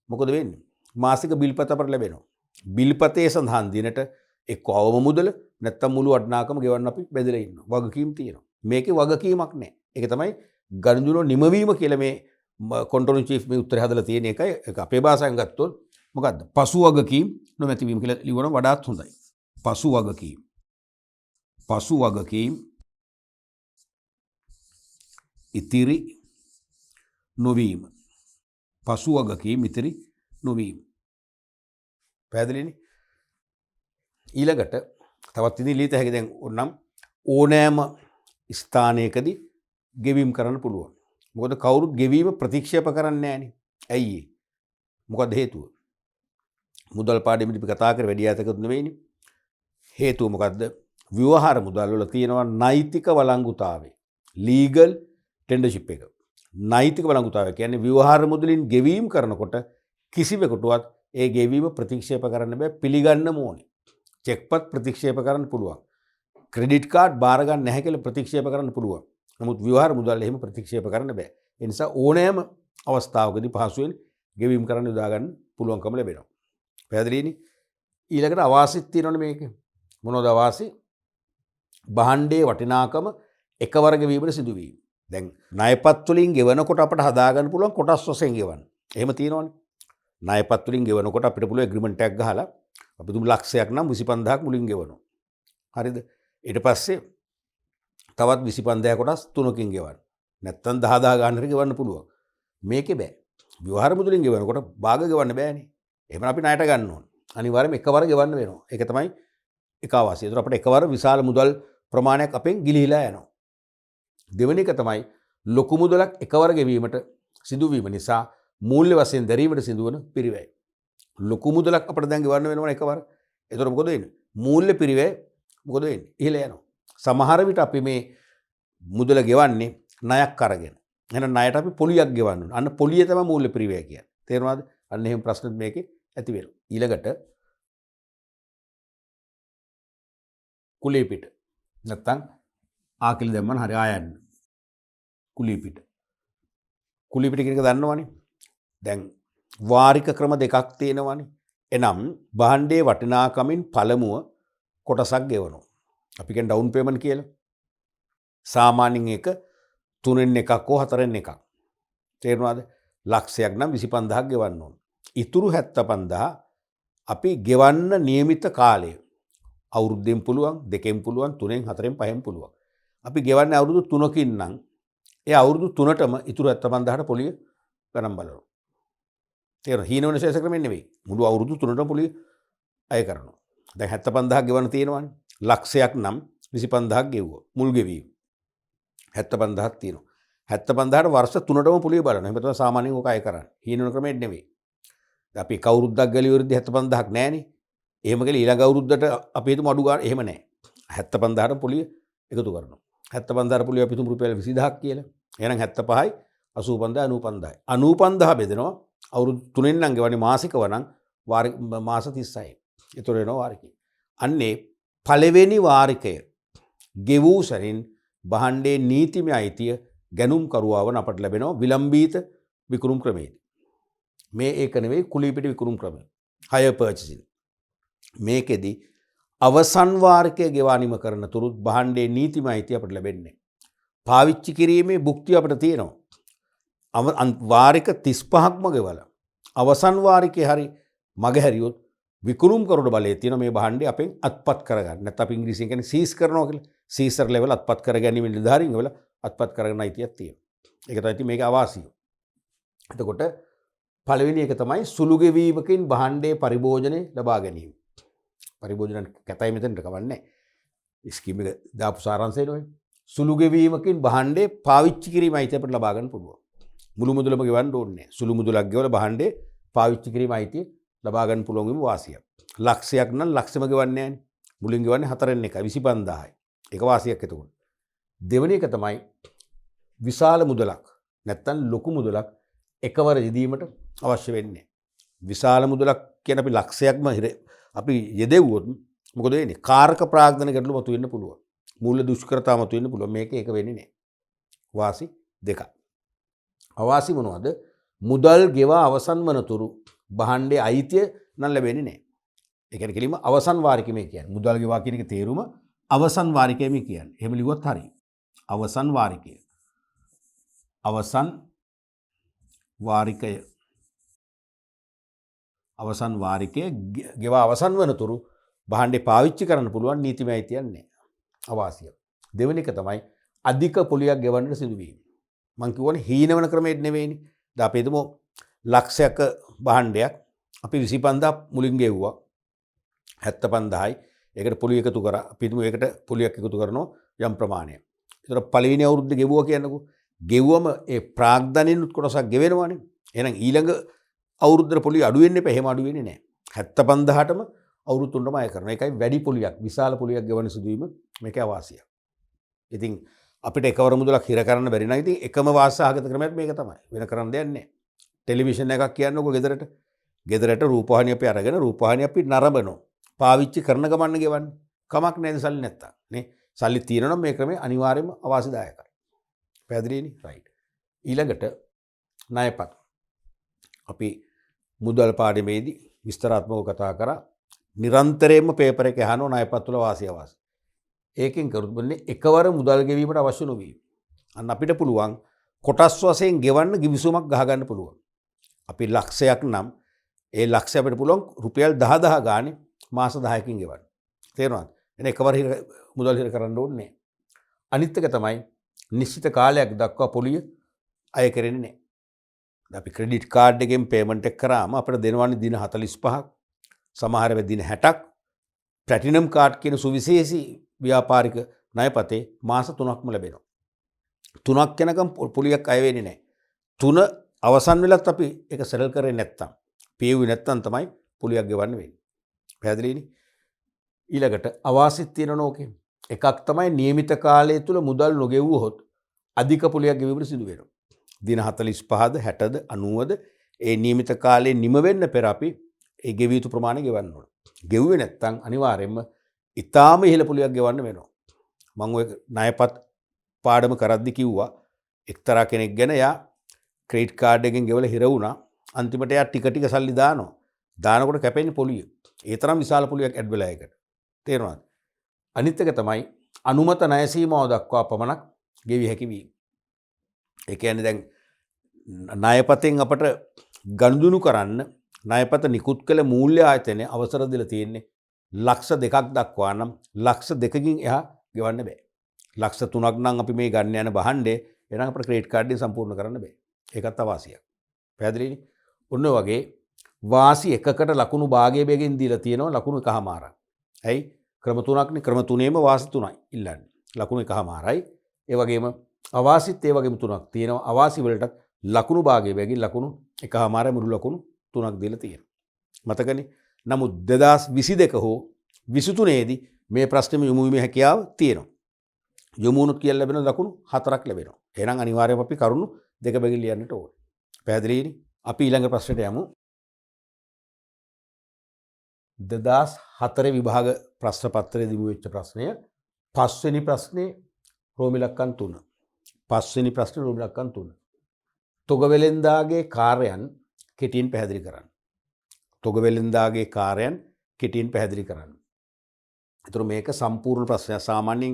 මොකද වෙන්නේ? මාසික බිල්පත අපට ලැබෙනවා. බිල්පතේ සඳහන් දිනට එක්ක අවම මුදල නැත්තම් මුළු වටිනාකම ගෙවන්න අපි බෙදලා ඉන්නවා. වගකීම් තියෙනවා. මේකේ වගකීමක් නැහැ. ඒක තමයි ගනුදෙනු නිමවීම කියලා මේ කන්ට්‍රෝලින් චීෆ් මේ උත්තරය හදලා තියෙන එකයි. ඒක අපේ භාෂාවෙන් ගත්තොත් මොකද්ද? පසු වගකීම් නොමැතිවීම කියලා ලියවන වඩාත් හොඳයි. පසු වගකීම් ඉතිරි නොවීම. පසු වගකීම් ඉතිරි නොවීම. පැහැදිලිනේ? ඊළඟට තවත් ඉතින් ලියත හැකි දැන් ඕනම් ඕනෑම ස්ථානයකදී ගෙවීම් කරන්න පුළුවන්. මොකද කවුරුත් ගෙවීම ප්‍රතික්ෂේප කරන්නේ නැහනේ. ඇයි ඒ? මොකද හේතුව? මුදල් පාඩමේදී අපි කතා කරේ වැඩි ඈතකට නෙවෙයිනේ. හේතුව මොකද්ද? ව්‍යවහාර මුදල් වල තියෙනවා නෛතික වළංගුතාවය. ලීගල් ටෙන්ඩර්ෂිප් එක. නෛතික වළංගුතාවය කියන්නේ ව්‍යවහාර මුදලින් ගෙවීම් කරනකොට කිසිවෙකුටවත් ඒ ගෙවීම ප්‍රතික්ෂේප කරන්න බෑ, පිළිගන්න ඕනේ. චෙක්පත් ප්‍රතික්ෂේප කරන්න පුළුවන්. ක්‍රෙඩිට් කාඩ් බාර ගන්න නැහැ කියලා ප්‍රතික්ෂේප කරන්න පුළුවන්. නමුත් ව්‍යවහාර මුදල් එහෙම ප්‍රතික්ෂේප කරන්න බෑ. ඒ නිසා ඕනෑම අවස්ථාවකදී පහසුවෙන් ගෙවීම් කරන්න යොදා ගන්න පුළුවන්කම ලැබෙනවා. පැහැදිලිනේ? ඊළඟට අවාසිත් තියෙනවනේ මේකේ. මොනවද අවාසි? භාණ්ඩයේ වටිනාකම එකවර ගෙවීමට සිදුවීම. දැන් ණයපත් වලින් ගෙවනකොට අපිට හදා ගන්න පුළුවන් කොටස් වශයෙන් ගෙවන්න. එහෙම තියෙනවනේ. ණයපත් වලින් ගෙවනකොට අපිට පුළුවන් ඇග්‍රීමන්ට් එකක් ගහලා අපි තුමු ලක්ෂයක් නම් 25000ක් මුලින් ගෙවනවා. හරිද? ඊට පස්සේ තවත් 25000 කොටස් තුනකින් ගෙවන්න. නැත්තම් 10000 ගන්න හරි ගෙවන්න පුළුවන්. මේකේ බෑ. ව්‍යවහාර මුදලින් ගෙවනකොට භාග ගෙවන්න බෑනේ. එහෙම අපි ණයට ගන්න ඕන. අනිවාර්යයෙන්ම එකවර ගෙවන්න වෙනවා. ඒක තමයි එක අවශ්‍යයි. ඒතර අපිට එකවර විශාල මුදල් ප්‍රමාණයක් අපෙන් ගිලිහිලා යනවා. දෙවෙනි එක තමයි ලොකු මුදලක් එකවර ගෙවීමට සිදුවීම නිසා මූල්‍ය වශයෙන් දැරීමට සිදුවන පිරිවැය. ලොකු මුදලක් අපිට දැන් ගෙවන්න වෙනවනේ එකවර. ඒතර මොකද වෙන්නේ? මූල්‍ය පිරිවැය මොකද වෙන්නේ? ඉහළ යනවා. සමහර විට අපි මේ මුදල ගෙවන්නේ ණයක් අරගෙන. එහෙනම් ණයට අපි පොලියක් ගෙවන්න ඕන. අන්න පොලිය තමයි මූල්‍ය පිරිවැය කියන්නේ. තේරුණාද? අන්න එහෙම ප්‍රශ්න මේකේ ඇති වෙනවා. ඊළඟට කුලී පිට. නැත්තම් ආකලි දැම්මම හරි ආයන්න. කුලී පිට. කුලී පිට කියන එක දන්නවනේ. දැන් වාරික ක්‍රම දෙකක් තියෙනවනේ. එනම් භාණ්ඩයේ වටිනාකමින් පළමුව කොටසක් ගෙවනවා. අපි කියන ඩවුන් පේමන්ට් කියලා. සාමාන්‍යයෙන් එක 3න් එකක් හෝ 4න් එකක්. තේරුණාද? ලක්ෂයක් නම් 25000ක් ගෙවන්න ඕන. ඉතුරු 75000 අපි ගෙවන්න නියමිත කාලය. අවුරුද්දෙන් පුළුවන්, 2කින් පුළුවන්, 3න් 4න් 5න් පුළුවන්. අපි ගෙවන්නේ අවුරුදු 3කින් නම් ඒ අවුරුදු 3ටම ඉතුරු 75000ට පොලිය ගණන් බලනවා. තේරෙනවද? හීනවන ශේෂ ක්‍රමෙන් නෙවෙයි. මුළු අවුරුදු 3ටම පොලිය අය කරනවා. දැන් 75000ක් ගෙවන්න තියෙනවානේ. ලක්ෂයක් නම් 25000ක් ගෙවුවා. මුල් ගෙවීම. 75000ක් තියෙනවා. 75000ට වර්ෂ 3ටම පොලිය බලනවා. එහෙම තමයි සාමාන්‍යයෙන් ඔක අය කරන්නේ. හීනවන ක්‍රමෙන් නෙවෙයි. අපි කවුරුද්දක් ගලිය වෘද්ධි 75000ක් නැහනේ. එහෙම කියලා ඊළඟ අවුරුද්දට අපි හිතමු අඩු ගන්න. එහෙම නැහැ. 75000ට පොලිය එකතු කරනවා. 75000ට පොලිය අපි හිතමු රුපියල් 20000ක් කියලා. එහෙනම් 75යි 85000 95000. 95000 බෙදෙනවා අවුරුදු 3න් නම් ගෙවන්නේ මාසිකව නම් මාස 36යි. ඒතර වෙනවා වාරිකය. අන්නේ පළවෙනි වාරිකය ගෙවූ සරින් භාණ්ඩයේ නීතිමය අයිතිය ගැනුම් කරුවාවන අපට ලැබෙනවා විලම්බීත විකුණුම් ක්‍රමයේදී. මේ ඒක නෙවෙයි කුලී පිට විකුණුම් ක්‍රමය. හයර් පර්චේසින්. මේකෙදි අවසන් වාරිකය ගෙවානිම කරන තුරුත් භාණ්ඩයේ නීතිමය අයිතිය අපට ලැබෙන්නේ. පාවිච්චි කිරීමේ භුක්තිය අපිට තියෙනවා. වාරික 35ක්ම ගෙවලා අවසන් වාරිකේ හරි මගහැරියොත් විකුණුම් කරුට බලයේ තියෙන මේ භාණ්ඩය අපෙන් අත්පත් කරගන්න. නැත්නම් අපි ඉංග්‍රීසියෙන් කියන්නේ සීස් කරනවා කියලා. සීසර් ලෙවල් අත්පත් කර ගැනීම නිලධාරීන් වල අත්පත් කරගන්න අයිතියක් තියෙනවා. ඒක තමයි මේක අවාසිය. එතකොට පළවෙනි එක තමයි සුළු ගෙවීමකින් භාණ්ඩයේ පරිභෝජනය ලබා ගැනීම. පරිභෝජන කැතයි මෙතනට කවන්නේ. ස්කීම් එක දාපු සාරාංශය නෝයි. සුළු ගෙවීමකින් භාණ්ඩේ පාවිච්චි කිරීම අයිතිය අපිට ලබා ගන්න පුළුවන්. මුළු මුදලම ගෙවන්න ඕනේ නැහැ. සුළු මුදලක් ගෙවලා භාණ්ඩේ පාවිච්චි කිරීම අයිතිය ලබා ගන්න පුළුවන් වීම වාසියක්. ලක්ෂයක් නම් ලක්ෂෙම ගෙවන්නේ නැහැනේ. මුලින් ගෙවන්නේ 4න් එකයි 25000යි. ඒක වාසියක් එතකොට. දෙවෙනි එක තමයි විශාල මුදලක් නැත්තම් ලොකු මුදලක් එකවර යෙදීමට අවශ්‍ය වෙන්නේ. විශාල මුදලක් කියන අපි ලක්ෂයක්ම අපි යෙදෙව්වොත් මොකද වෙන්නේ? කාරක ප්‍රාග්ධන ගැටලු මතුවෙන්න පුළුවන්. මූල්‍ය දුෂ්කරතා මතුවෙන්න පුළුවන්. මේක ඒක වෙන්නේ නැහැ. වාසි දෙකක්. අවාසි මොනවද? මුදල් ගෙවා අවසන් වනතුරු භාණ්ඩයේ අයිතිය නම් ලැබෙන්නේ නැහැ. ඒ කියන්නේ කෙලින්ම අවසන් වාරිකය මේ කියන්නේ. මුදල් ගෙවා කියන එක තේරුම අවසන් වාරිකය මේ කියන්නේ. එහෙම ලිව්වොත් හරියි. අවසන් වාරිකය. අවසන් වාරිකය. අවසන් වාරිකය ගෙවා අවසන් වනතුරු භාණ්ඩේ පාවිච්චි කරන්න පුළුවන් නීතිමය අයිතියක් නැහැ. අවාසිය. දෙවෙනි එක තමයි අධික පොලියක් ගෙවන්නට සිදුවීම. මං කියවනේ හීනවන ක්‍රමයක් නෙවෙයිනේ. දැන් අපි හිතමු ලක්ෂයක භාණ්ඩයක් අපි 25000 මුලින් ගෙවුවා. 75000යි. ඒකට පොලිය එකතු කරා. අපි හිතමු ඒකට පොලියක් එකතු කරනවා යම් ප්‍රමාණයක්. ඒතර පළවෙනි අවුරුද්දේ ගෙවුවා කියන්නකෝ. ගෙවුවම ඒ ප්‍රාග්ධනින් කොටසක් ගෙවෙනවනේ. එහෙනම් ඊළඟ අවුරුද්දේ පොලිය අඩු වෙන්න එපා. එහෙම අඩු වෙන්නේ නැහැ. 75000ටම අවුරුදු 3ම අය කරනවා. ඒකයි වැඩි පොලියක්, විශාල පොලියක් ගෙවන සිදුවීම මේකේ අවාසිය. ඉතින් අපිට එකවර මුදලක් හිර කරන්න බැරි නම් ඉතින් එකම වාසාගත ක්‍රමයක් මේක තමයි. වෙන කරන්න දෙයක් නැහැ. ටෙලිවිෂන් එකක් කියන්නකෝ ගෙදරට. ගෙදරට රූපවාහිනිය අපි අරගෙන රූපවාහිනිය අපි නරඹනවා. පාවිච්චි කරන ගමන් ගෙවන්නේ. කමක් නැහැ සල්ලි නැත්තම්. නේ? සල්ලි තියෙනවා නම් මේ ක්‍රමය අනිවාර්යයෙන්ම අවාසිදායකයි. පැහැදිලිනේ? රයිට්. ඊළඟට ණයපත්. අපි මුදල් පාඩමේදී විස්තරාත්මකව කතා කරා. නිරන්තරයෙන්ම පේපර් එකේ අහනවා ණයපත් වල වාසිය අවාසිය. ඒකෙන් කරුත් බන්නේ එකවර මුදල් ගෙවීමට අවශ්‍ය නොවීම. අන්න අපිට පුළුවන් කොටස් වශයෙන් ගෙවන්න ගිවිසුමක් ගහගන්න පුළුවන්. අපි ලක්ෂයක් නම් ඒ ලක්ෂය අපිට පුළුවන් රුපියල් 10000 ගානේ මාස 10කින් ගෙවන්න. තේරුණාද? එන එකවර මුදල් හිර කරන්න ඕනේ නැහැ. අනිත් එක තමයි නිශ්චිත කාලයක් දක්වා පොලිය අය කරන්නේ නැහැ. අපි ක්‍රෙඩිට් කාඩ් එකෙන් පේමන්ට් එක කරාම අපිට දෙනවන්නේ දින 45ක්, සමහර වෙලාවට දින 60ක්. ප්ලැටිනම් කාඩ් කියන සුවිශේෂී ව්‍යාපාරික ණයපතේ මාස 3ක්ම ලැබෙනවා. 3ක් යනකම් පොලියක් අය වෙන්නේ නැහැ. 3 අවසන් වෙලත් අපි ඒක සෙටල් කරේ නැත්තම්, පේවුවේ නැත්තම් තමයි පොලියක් ගෙවන්න වෙන්නේ. පැහැදිලිනේ? ඊළඟට අවාසිත් තියෙන නෝකේ. එකක් තමයි નિયમિત කාලය තුල මුදල් නොගෙවුවොත් අධික පොලියක් ගෙවීමට සිදු වෙනවා. දින 45ද 60ද 90ද ඒ નિયમિત කාලේ නිම වෙන්න පෙර අපි ඒ ගෙවිය යුතු ප්‍රමාණය ගෙවන්න ඕන. ගෙවුවේ නැත්තම් අනිවාර්යයෙන්ම ඊටාම ඉහළ පොලියක් ගෙවන්න වෙනවා. මම ඔය ණයපත් පාඩම කරද්දි කිව්වා එක්තරා කෙනෙක් ගැන යා ක්‍රෙඩිට් කාඩ් එකෙන් ගෙවලා හිර වුණා. අන්තිමට යා ටික ටික සල්ලි දානවා. දානකොට කැපෙන්නේ පොලිය. ඒ තරම් විශාල පොලියක් ඇඩ් වෙලා ඒකට. තේරුණාද? අනිත් එක තමයි අනුමත ණය සීමාව දක්වා පමණක් ගෙවිය හැකි වීම. ඒ කියන්නේ දැන් ණයපතෙන් අපට ගනුදෙනු කරන්න ණයපත නිකුත් කළ මූල්‍ය ආයතනයේ අවසර දීලා තියෙන්නේ ලක්ෂ 2ක් දක්වා නම් ලක්ෂ 2කින් එහා ගෙවන්න බෑ. ලක්ෂ 3ක් නම් අපි මේ ගන්න යන බහණ්ඩේ එහෙනම් අපේ ක්‍රෙඩිට් කාඩ් එකෙන් සම්පූර්ණ කරන්න බෑ. ඒකත් අවාසියක්. පැහැදිලිනේ? ඔන්න වගේ වාසි එකකට ලකුණු භාගය බෙගෙන් දීලා තියෙනවා ලකුණු 1මාරක්. ඇයි? ක්‍රම 3ක්නේ. ක්‍රම 3ේම වාසි 3යි ඉල්ලන්නේ. ලකුණු 1මාරයි. ඒ වගේම අවාසිත් ඒ වගේම 3ක් තියෙනවා. අවාසි වලටත් ලකුණු භාගය බෙගෙන් ලකුණු 1මාරයි මුළු ලකුණු 3ක් දීලා තියෙනවා. මතකනේ? නමුත් 2022 හෝ 23 දී මේ ප්‍රශ්නෙම යොමු වීමේ හැකියාව තියෙනවා. යොමු වුණොත් කියලා ලැබෙන ලකුණු 4ක් ලැබෙනවා. එහෙනම් අනිවාර්යයෙන්ම අපි කරුණු දෙක බැගින් ලියන්නට ඕනේ. පැහැදිලිනේ? අපි ඊළඟ ප්‍රශ්නට යමු. 2004 විභාග ප්‍රශ්න පත්‍රයේ දීමු වෙච්ච ප්‍රශ්නය. 5 වෙනි ප්‍රශ්නේ රෝමි ලක්කන් 3. 5 වෙනි ප්‍රශ්නේ රෝමි ලක්කන් 3. තොගවෙලෙන්දාගේ කාර්යයන් කෙටියෙන් පැහැදිලි කරන්න. තොගවෙලෙන්දාගේ කාර්යයන් කෙටියෙන් පැහැදිලි කරන්න. ඒතර මේක සම්පූර්ණ ප්‍රශ්නයක්. සාමාන්‍යයෙන්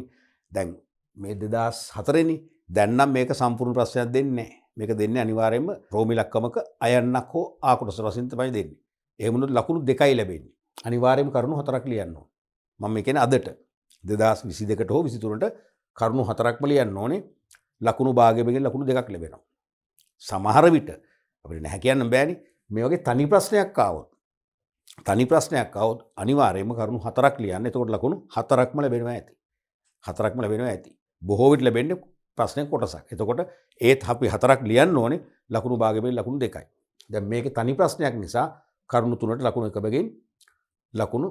දැන් මේ 2004 නේ. දැන් නම් මේක සම්පූර්ණ ප්‍රශ්නයක් දෙන්නේ නැහැ. මේක දෙන්නේ අනිවාර්යයෙන්ම රෝමි ලක්කමක අයන්නක් හෝ ආකොටස වශයෙන් තමයි දෙන්නේ. එහෙම වුණොත් ලකුණු 2යි ලැබෙන්නේ. අනිවාර්යයෙන්ම කරුණු 4ක් ලියන්න ඕනේ. මම මේ කියන්නේ අදට 2022ට හෝ 23ට කරුණු 4ක්ම ලියන්න ඕනේ. ලකුණු භාගයෙන් ලකුණු 2ක් ලැබෙනවා. සමහර විට අපිට නැහැ කියන්න බෑනේ. මේ වගේ තනි ප්‍රශ්නයක් ආවොත් අනිවාර්යයෙන්ම කරුණු 4ක් ලියන්න. එතකොට ලකුණු 4ක්ම ලැබෙනවා ඇති. 4ක්ම ලැබෙනවා ඇති. බොහෝ විට ලැබෙන්නේ ප්‍රශ්නයක් කොටසක්. එතකොට ඒත් අපි 4ක් ලියන්න ඕනේ. ලකුණු භාගයෙන් ලකුණු 2යි. දැන් මේකේ තනි ප්‍රශ්නයක් නිසා කරුණු 3ට ලකුණු 1 බැගින් ලකුණු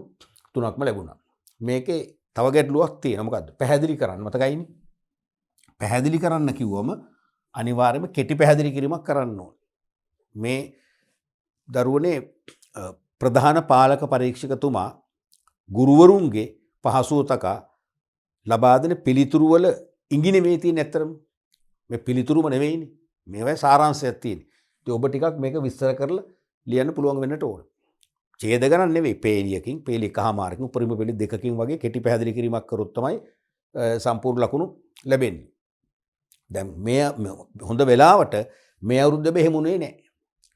3ක්ම ලැබුණා. මේකේ තව ගැටලුවක් තියෙනවා. මොකද්ද? පැහැදිලි කරන්න. මතකයිනේ? පැහැදිලි කරන්න කිව්වම අනිවාර්යයෙන්ම කෙටි පැහැදිලි කිරීමක් කරන්න ඕනේ. මේ දරුවනේ ප්‍රධාන පාලක පරීක්ෂකතුමා ගුරුවරුන්ගේ පහසුව තකා ලබා දෙන පිළිතුරු වල ඉඟි නෙමෙයි තියෙන්නේ ඇත්තටම. මේ පිළිතුරුම නෙමෙයිනේ. මේවයි සාරාංශයක් තියෙන්නේ. ඉතින් ඔබ ටිකක් මේක විස්තර කරලා ලියන්න පුළුවන් වෙන්නට ඕන. ඡේද ගණන් නෙවෙයි පේලියකින්, පේලි එකමාරකින්, උපරිම පේලි දෙකකින් වගේ කෙටි පැහැදිලි කිරීමක් කරොත් තමයි සම්පූර්ණ ලකුණු ලැබෙන්නේ. දැන් මේ හොඳ වෙලාවට මේ අවුරුද්ද බෙහෙමුනේ නැහැ.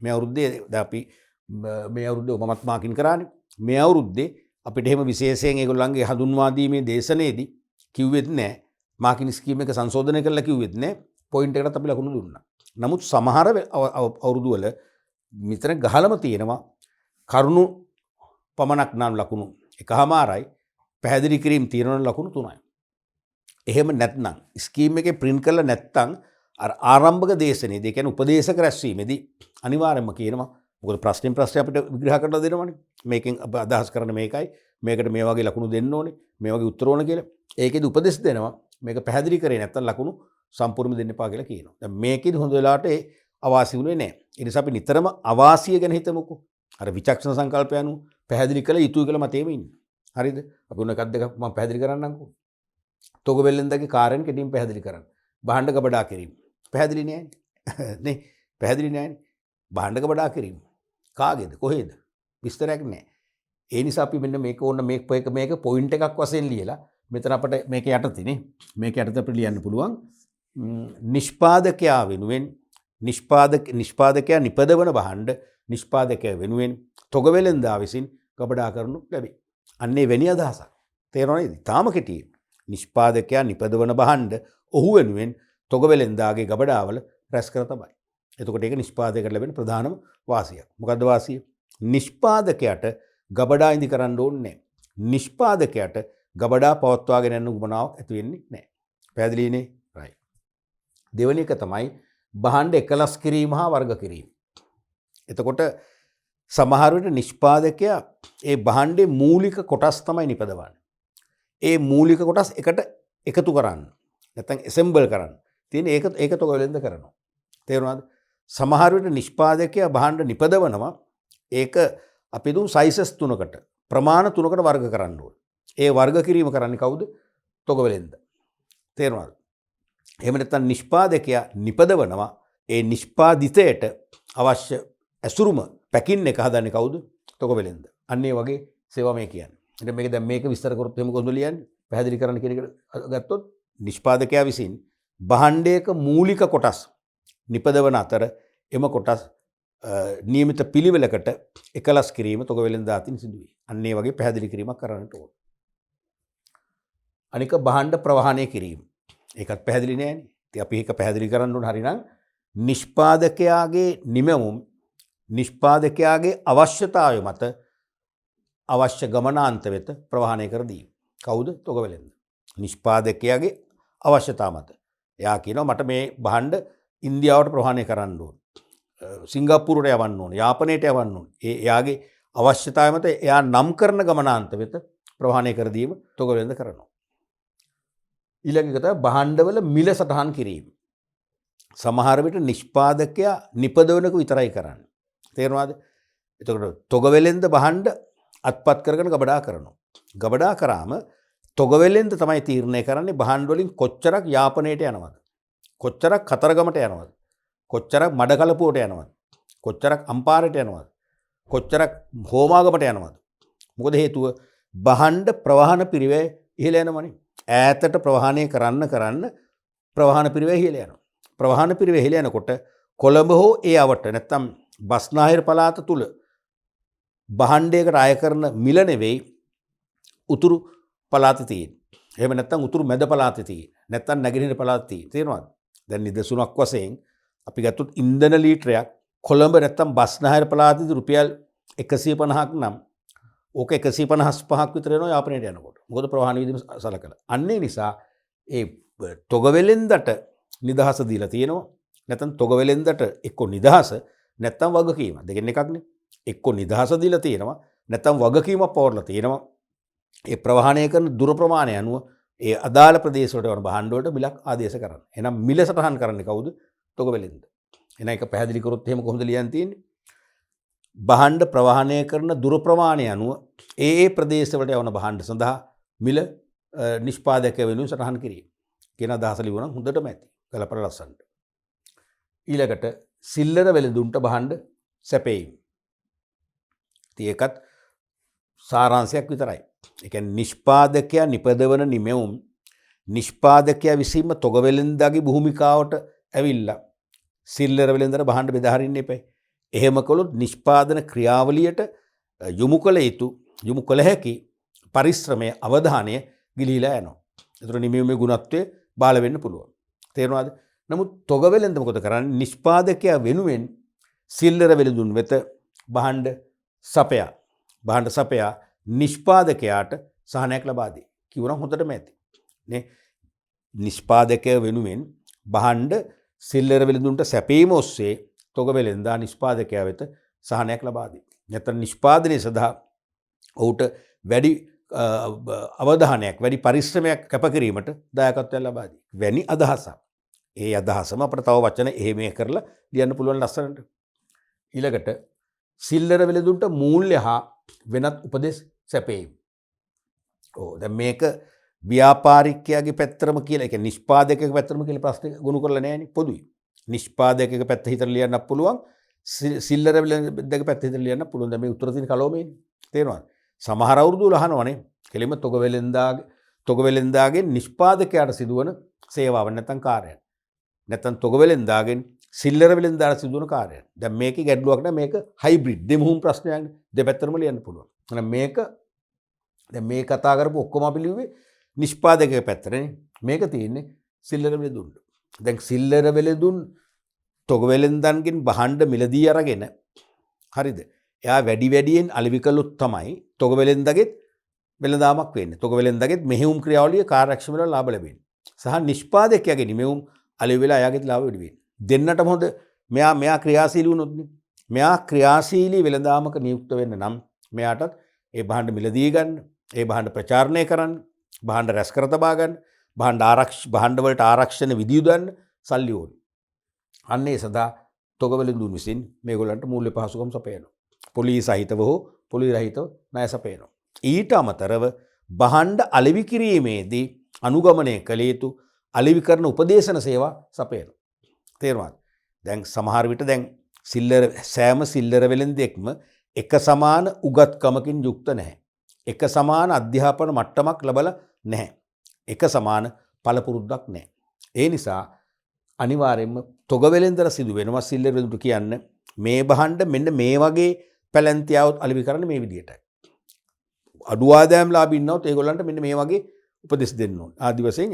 මේ අවුරුද්දේ දැන් අපි මේ අවුරුද්දේ මමත් මාකින් කරානේ. මේ අවුරුද්දේ අපිට එහෙම විශේෂයෙන් ඒගොල්ලන්ගේ හඳුන්වා දීමේ දේශනයේදී කිව්වෙත් නැහැ. මාකින් ස්කීම් එක සංශෝධනය කරලා කිව්වෙත් නැහැ. පොයින්ට් එකකට අපි ලකුණු දුන්නා. නමුත් සමහර අවුරුදු වල මෙතන ගහලම තියෙනවා කරුණු පමණක් නම් ලකුණු එකමාරයි පැහැදිලි කිරීම තියෙන ලකුණු 3යි. එහෙම නැත්නම් ස්කීම් එකේ print කරලා නැත්නම් අර ආරම්භක දේශනයේදී ඒ කියන්නේ උපදේශක රැස්වීමේදී අනිවාර්යයෙන්ම කියනවා මොකද ප්‍රශ්න අපිට විග්‍රහ කරලා දෙනවනේ. මේකෙන් අදහස් කරන්නේ මේකයි. මේකට මේ වගේ ලකුණු දෙන්න ඕනේ. මේ වගේ උත්තර ඕන කියලා. ඒකෙදි උපදෙස් දෙනවා. මේක පැහැදිලි කරේ නැත්නම් ලකුණු සම්පූර්ණයෙන්ම දෙන්න එපා කියලා කියනවා. දැන් මේකෙදි හොඳ වෙලාවට ඒ අවාසි වුණේ නැහැ. ඒ නිසා අපි නිතරම අවාසිය ගැන හිතමුකෝ. අර විචක්ෂණ සංකල්පය අනුව පැහැදිලි කළ යුතුයි කියලා මතෙම ඉන්න. හරිද? අපි උන එකක් දෙකක් මම පැහැදිලි කරන්නම්කෝ. තොගවෙල්ලෙන්දගේ කාර්යන් කෙටින් පැහැදිලි කරන්න. භාණ්ඩ ගබඩා කිරීම. පැහැදිලි නෑනේ. නේ? පැහැදිලි නෑනේ. භාණ්ඩ ගබඩා කිරීම. කාගේද? කොහෙද? විස්තරයක් නෑ. ඒ නිසා අපි මෙන්න මේක ඕන මේක පොයින්ට් එකක් වශයෙන් ලියලා මෙතන අපිට මේක යටතේනේ. මේක යටතේ අපිට ලියන්න පුළුවන්. නිෂ්පාදකයා වෙනුවෙන් නිෂ්පාදකයා නිපදවන භාණ්ඩ නිෂ්පාදකයා වෙනුවෙන් තොගවෙලෙන්දා විසින් ගබඩා කරනු ලැබේ. අන්නේ වෙණි අදහසක්. තේරෙනවද? තාම කෙටියෙන්. නිෂ්පාදකයා නිපදවන භාණ්ඩ ඔහු වෙනුවෙන් තොගවෙලෙන්දාගේ ගබඩාවල රැස් කර තබයි. එතකොට ඒක නිෂ්පාදකයට ලැබෙන ප්‍රධානම වාසියක්. මොකද්ද වාසිය? නිෂ්පාදකයාට ගබඩා ඉදි කරන්න ඕනේ නැහැ. නිෂ්පාදකයාට ගබඩා පවත්වාගෙන යන්න උවමනාවක් ඇති වෙන්නේ නැහැ. පැහැදිලිනේ? right. දෙවෙනි එක තමයි භාණ්ඩ එකලස් කිරීම හා වර්ග කිරීම. එතකොට සමහර විට නිෂ්පාදකයා ඒ භාණ්ඩේ මූලික කොටස් තමයි නිපදවන්නේ. ඒ මූලික කොටස් එකට එකතු කරන්න. නැත්නම් assemble කරන්න. තියෙන ඒක තොගවෙලෙන්ද කරනවා. තේරුණාද? සමහර විට නිෂ්පාදකයා භාණ්ඩ නිපදවනවා. ඒක අපි දුන් sizes 3කට ප්‍රමාණ 3කට වර්ග කරන්න ඕනේ. ඒ වර්ග කිරීම කරන්නේ කවුද? තොගවෙලෙන්ද. තේරුණාද? එහෙම නැත්නම් නිෂ්පාදකයා නිපදවනවා. ඒ නිෂ්පාදිතයට අවශ්‍ය ඇසුරුම පැකින් එක හදන්නේ කවුද? තොගවෙලෙන්ද. අන්න ඒ වගේ සේවා මේ කියන්නේ. ඉතින් මේක දැන් මේක විස්තර කරොත් එහෙම කොහොමද ලියන්නේ? පැහැදිලි කරන්න කියන එක ගත්තොත් නිෂ්පාදකයා විසින් භාණ්ඩයක මූලික කොටස් නිපදවන අතර එම කොටස් නියමිත පිළිවෙලකට එකලස් කිරීම තොගවෙලෙන්ද අතින් සිදුවේ. අන්න ඒ වගේ පැහැදිලි කිරීමක් කරන්නට ඕන. අනික භාණ්ඩ ප්‍රවාහනය කිරීම. ඒකත් පැහැදිලි නෑනේ. ඉතින් අපි ඒක පැහැදිලි කරන්න ඕන හරිනම් නිෂ්පාදකයාගේ නිමවුම් නිෂ්පාදකයාගේ අවශ්‍යතාවය මත අවශ්‍ය ගමනාන්ත වෙත ප්‍රවාහනය කර දීම. කවුද? තොගවෙලෙන්ද. නිෂ්පාදකයාගේ අවශ්‍යතාව මත. එයා කියනවා මට මේ භාණ්ඩ ඉන්දියාවට ප්‍රවාහනය කරන්න ඕන. සිංගප්පූරුවට යවන්න ඕන. යාපනයට යවන්න ඕන. එයාගේ අවශ්‍යතාවය මත එයා නම් කරන ගමනාන්ත වෙත ප්‍රවාහනය කර දීම තොගවෙලෙන්ද කරනවා. ඊළඟ එක තමයි භාණ්ඩවල මිල සටහන් කිරීම. සමහර විට නිෂ්පාදකයා නිපදවනක විතරයි කරන්නේ. තේරුණාද? එතකොට තොගවෙලෙන්ද භාණ්ඩ අත්පත් කරගෙන ගබඩා කරනවා. ගබඩා කරාම තොගවෙලෙන්ද තමයි තීරණය කරන්නේ භාණ්ඩ වලින් කොච්චරක් යාපනයට යනවද? කොච්චරක් කතරගමට යනවද? කොච්චරක් මඩකලපුවට යනවද? කොච්චරක් අම්පාරයට යනවද? කොච්චරක් හෝමාගමට යනවද? මොකද හේතුව භාණ්ඩ ප්‍රවාහන පිරිවැය ඉහළ යනවනේ. ඈතට ප්‍රවාහනය කරන්න ප්‍රවාහන පිරිවැය ඉහළ යනවා. ප්‍රවාහන පිරිවැය ඉහළ යනකොට කොළඹ හෝ ඒ අවට නැත්තම් බස්නාහිර පළාත තුල භාණ්ඩයකට අය කරන මිල නෙවෙයි උතුරු පළාතේ තියෙන. එහෙම නැත්තම් උතුරු මැද පළාතේ තියෙන. නැත්තම් නැගෙනහිර පළාතේ තියෙන. තේරෙනවද? දැන් නිදසුනක් වශයෙන් අපි ගත්තොත් ඉන්ධන ලීටරයක් කොළඹ නැත්තම් බස්නාහිර පළාතේදී රුපියල් 150ක් නම් ඕක 155ක් විතර වෙනවා යාපනයට යනකොට. මොකද ප්‍රවාහන විදුලි සලකලා. අන්න ඒ නිසා ඒ තොගවෙලෙන්දට නිදහස දීලා තියෙනවා. නැත්තම් තොගවෙලෙන්දට එක්ක නිදහස නැත්තම් වගකීම. දෙකෙන් එකක්නේ. එක්ක නිදහස දීලා තියෙනවා. නැත්තම් වගකීමක් පවර්ලා තියෙනවා. ඒ ප්‍රවාහනය කරන දුර ප්‍රමාණය අනුව ඒ අදාළ ප්‍රදේශ වලට වන භාණ්ඩ වලට මිලක් ආදේශ කරන්න. එහෙනම් මිල සටහන් කරන්නේ කවුද? තොගවෙලෙන්ද. එහෙනම් ඒක පැහැදිලි කරොත් එහෙම කොහොමද ලියන්න තියෙන්නේ? භාණ්ඩ ප්‍රවාහනය කරන දුර ප්‍රමාණය අනුව ඒ ප්‍රදේශ වලට යවන භාණ්ඩ සඳහා මිල නිෂ්පාදකය වෙනුවෙන් සටහන් කිරීම. කියන අදහස ලියුණා නම් හොඳටම ඇති. ගලපලා ලස්සනට. ඊළඟට සිල්ලර වෙළඳුන්ට භාණ්ඩ සැපයීම. ඉතින් ඒකත් සාරාංශයක් විතරයි. ඒ කියන්නේ නිෂ්පාදකයා නිපදවන නිමෙවුම් නිෂ්පාදකයා විසින්ම තොගවෙලෙන්දාගේ භූමිකාවට ඇවිල්ලා සිල්ලර වෙළඳට භාණ්ඩ බෙදා හරින්න එපා. එහෙම කළොත් නිෂ්පාදන ක්‍රියාවලියට යොමු කළ හැකි පරිශ්‍රමයේ අවධානය ගිලිහිලා යනවා. ඒතර නිමීමේ ගුණත්වය බාල වෙන්න පුළුවන්. තේරෙනවද? නමුත් තොග වෙළෙන්ද මොකද කරන්නේ? නිෂ්පාදකයා වෙනුවෙන් සිල්ලර වෙළඳුන් වෙත භාණ්ඩ සපයා නිෂ්පාදකයාට සහනයක් ලබා දී. කිව්වනම් හොඳටම ඇති. නේ? නිෂ්පාදකයා වෙනුවෙන් භාණ්ඩ සිල්ලර වෙළඳුන්ට සැපීම ඔස්සේ තොග වෙළෙන්දා නිෂ්පාදකයා වෙත සහනයක් ලබා දී. නැත්නම් නිෂ්පාදනය සඳහා ඔහුට වැඩි අවධානයක් වැඩි පරිශ්‍රමයක් කැපකිරීමට දායකත්වයක් ලබා දී. වැනි අදහසක්. ඒ අදහසම අපිට තව වචන එහෙම කරලා ලියන්න පුළුවන් ලස්සනට. ඊළඟට සිල්ලර වෙළඳුන්ට මූල්‍ය හා වෙනත් උපදෙස් සැපේවි. දැන් මේක ව්‍යාපාරිකයාගේ පැත්තරම කියලා, ඒ කියන්නේ නිෂ්පාදකයාගේ පැත්තරම කියලා ප්‍රශ්නේ ගොනු කරලා නැහැ නේ පොදුයි. නිෂ්පාදකයාගේ පැත්ත හිතලා ලියන්නත් පුළුවන්, සිල්ලර වෙළඳගේ පැත්ත හිතලා ලියන්නත් පුළුවන්. දැන් මේ උත්තර තියෙන කලෝමේනේ. තේරෙනවද? සමහර අවුරුදු වල අහනවනේ. කෙලින්ම තොග වෙළඳාගේ නිෂ්පාදකයාට සිදුවන සේවාව නැත්නම් කාර්යය. නැත්නම් තොග වෙළඳාගෙන් සිල්ලර වෙළඳාට සිදුවන කාර්යය. දැන් මේකේ ගැටලුවක් නැහැ. මේක හයිබ්‍රිඩ් දෙමුහුම් ප්‍රශ්නයක්. දෙපැත්තටම ලියන්න පුළුවන්. එහෙනම් මේක දැන් මේ කතා කරපු ඔක්කොම අපි ලිව්වේ නිෂ්පාදකයේ පැත්තනේ. මේක තියෙන්නේ සිල්ලර වෙළඳුන්ට. දැන් සිල්ලර වෙළඳුන් තොග වෙළඳන්ගෙන් භාණ්ඩ මිලදී අරගෙන හරිද? එයා වැඩියෙන් අලෙවි කළොත් තමයි තොග වෙළඳගෙත් වෙළඳාමක් වෙන්නේ. තොග වෙළඳගෙත් මෙහෙයුම් ක්‍රියාවලිය කාර්යක්ෂම වෙලා ලාභ ලැබෙන්නේ. සහ නිෂ්පාදකයාගේ නිමෙවුම් අලෙවි වෙලා එයාගෙත් ලාභ වැඩි වෙන්නේ. දෙන්නටම හොඳ මෙයා ක්‍රියාශීලී වුණොත් නේ. මෙයා ක්‍රියාශීලී වෙළඳාමක නියුක්ත වෙන්න නම් මෙයාටත් ඒ භාණ්ඩ මිලදී ගන්න, ඒ භාණ්ඩ ප්‍රචාරණය කරන්න, භාණ්ඩ රැස් කර තබා ගන්න, භාණ්ඩ වලට ආරක්ෂණ විධි යොදන්න සල්ලි ඕනේ. අන්න ඒ සදා තොග වෙළඳුන් විසින් මේගොල්ලන්ට මූල්‍ය පහසුකම් සපයනවා. පොලී සහිතව හෝ පොලී රහිතව ණය සපයනවා. ඊට අමතරව භාණ්ඩ අලෙවි කිරීමේදී අනුගමනය කළ යුතු අලෙවි කරන උපදේශන සේවා සපයනවා. තේරුණාද? දැන් සමහර විට දැන් සෑම සිල්ලර වෙළෙන්දෙක්ම එක සමාන උගත්කමකින් යුක්ත නැහැ. එක සමාන අධ්‍යාපන මට්ටමක් ලබලා නැහැ. එක සමාන පළපුරුද්දක් නැහැ. ඒ නිසා අනිවාර්යයෙන්ම තොග වෙළෙන්දර සිදු වෙනවා සිල්ලර වෙළෙන්දට කියන්න මේ භාණ්ඩ මෙන්න මේ වගේ පැලැන්තියාවත් අලෙවි කරන්න මේ විදිහටයි. අඩු ආදායම් ලාභී ඉන්නවොත් ඒගොල්ලන්ට මෙන්න මේ වගේ උපදෙස් දෙන්න ඕනේ. ආදි වශයෙන්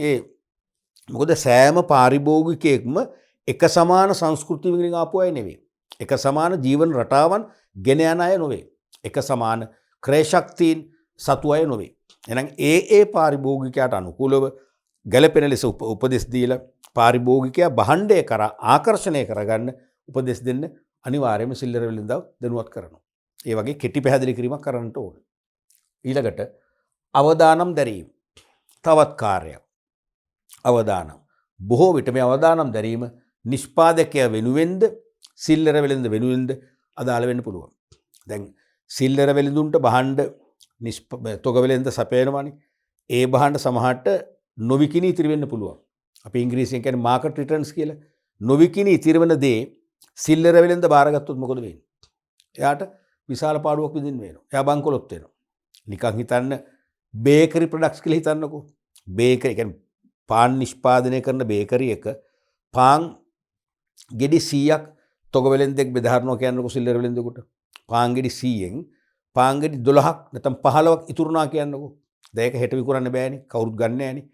මොකද සෑම පාරිභෝගිකයෙක්ම එක සමාන සංස්කෘතියකින් ආපු අය නෙවෙයි. එක සමාන ජීවන රටාවන් ගෙන යන අය නොවේ. එක සමාන ක්‍රය ශක්තියින් සතු අය නොවේ. එහෙනම් ඒ පාරිභෝගිකයාට අනුකූලව ගැළපෙන ලෙස උපදෙස් දීලා පාරිභෝගිකයා භාණ්ඩය කරා ආකර්ෂණය කරගන්න උපදෙස් දෙන්න අනිවාර්යයෙන්ම සිල්ලර වෙළඳාව දැනුවත් කරනවා. ඒ වගේ කෙටි පැහැදිලි කිරීමක් කරන්නට ඕනේ. ඊළඟට අවදානම් දැරීම තවත් කාර්යයක්. අවදානම් බොහෝ විට මේ අවදානම් දැරීම නිෂ්පාදකයා වෙනුවෙන්ද සිල්ලර වෙළඳ වෙනුවෙන්ද අදාළ වෙන්න පුළුවන්. දැන් සිල්ලර වෙළඳුන්ට භාණ්ඩ තොග වෙළඳ සපයනවානේ. ඒ භාණ්ඩ සමහරට නොවිකිණී ඉතිරි වෙන්න පුළුවන්. අපි ඉංග්‍රීසියෙන් කියන්නේ මාකට් රිටර්න්ස් කියලා. නොවිකිණී ඉතිරි වෙන දේ සිල්ලර වෙළඳ බාරගත්තොත් මොකද වෙන්නේ? එයාට විශාල පාඩුවක් විඳින්න වෙනවා. එයා බංකොලොත් වෙනවා. නිකන් හිතන්න බේකරි ප්‍රොඩක්ට්ස් කියලා හිතන්නකෝ. බේකරි කියන්නේ පාන් නිෂ්පාදනය කරන බේකරි එක පාන් ගෙඩි 100ක් තොග වෙළෙන්දෙක් බෙදාහරනවා කියන්නකෝ සිල්ලර වෙළෙන්දෙකුට. පාන් ගෙඩි 100න් පාන් ගෙඩි 12ක් නැත්නම් 15ක් ඉතුරුනා කියන්නකෝ. දැන් ඒක හෙට විකුණන්න බෑනේ. කවුරුත් ගන්න නෑනේ.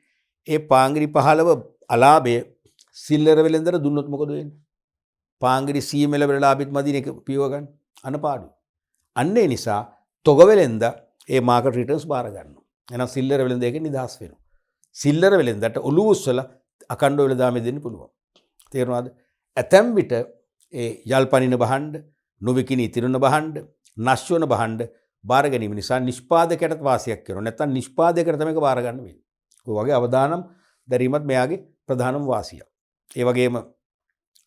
ඒ පාන් ගෙඩි 15 අලාභය සිල්ලර වෙළෙන්දට දුන්නොත් මොකද වෙන්නේ? පාන් ගෙඩි 100 මෙල වෙලාවෙත් මදින එක පියව ගන්න. අනපාඩු. අන්න ඒ නිසා තොග වෙළෙන්ද ඒ මාකට් රිටර්න්ස් බාර ගන්නවා. එහෙනම් සිල්ලර වෙළෙන්ද එකෙන් නිදහස් වෙනවා. සිල්ලර වෙළෙන්දට ඔලුව උස්සලා අකණ්ඩ වෙළඳාම දෙන්න පුළුවන්. තේරුණාද? ඇතැම් විට ඒ යල්පනින භාණ්ඩ, නොවිකිණී ඉතිරෙන භාණ්ඩ, නැශ් වෙන භාණ්ඩ බාර ගැනීම නිසා නිෂ්පාදකයටත් වාසියක් කරනවා. නැත්නම් නිෂ්පාදකයට තමයි ඒක බාර ගන්න වෙන්නේ. ඔය වගේ අවදානම් දැරීමත් මෙයාගේ ප්‍රධානම වාසිය. ඒ වගේම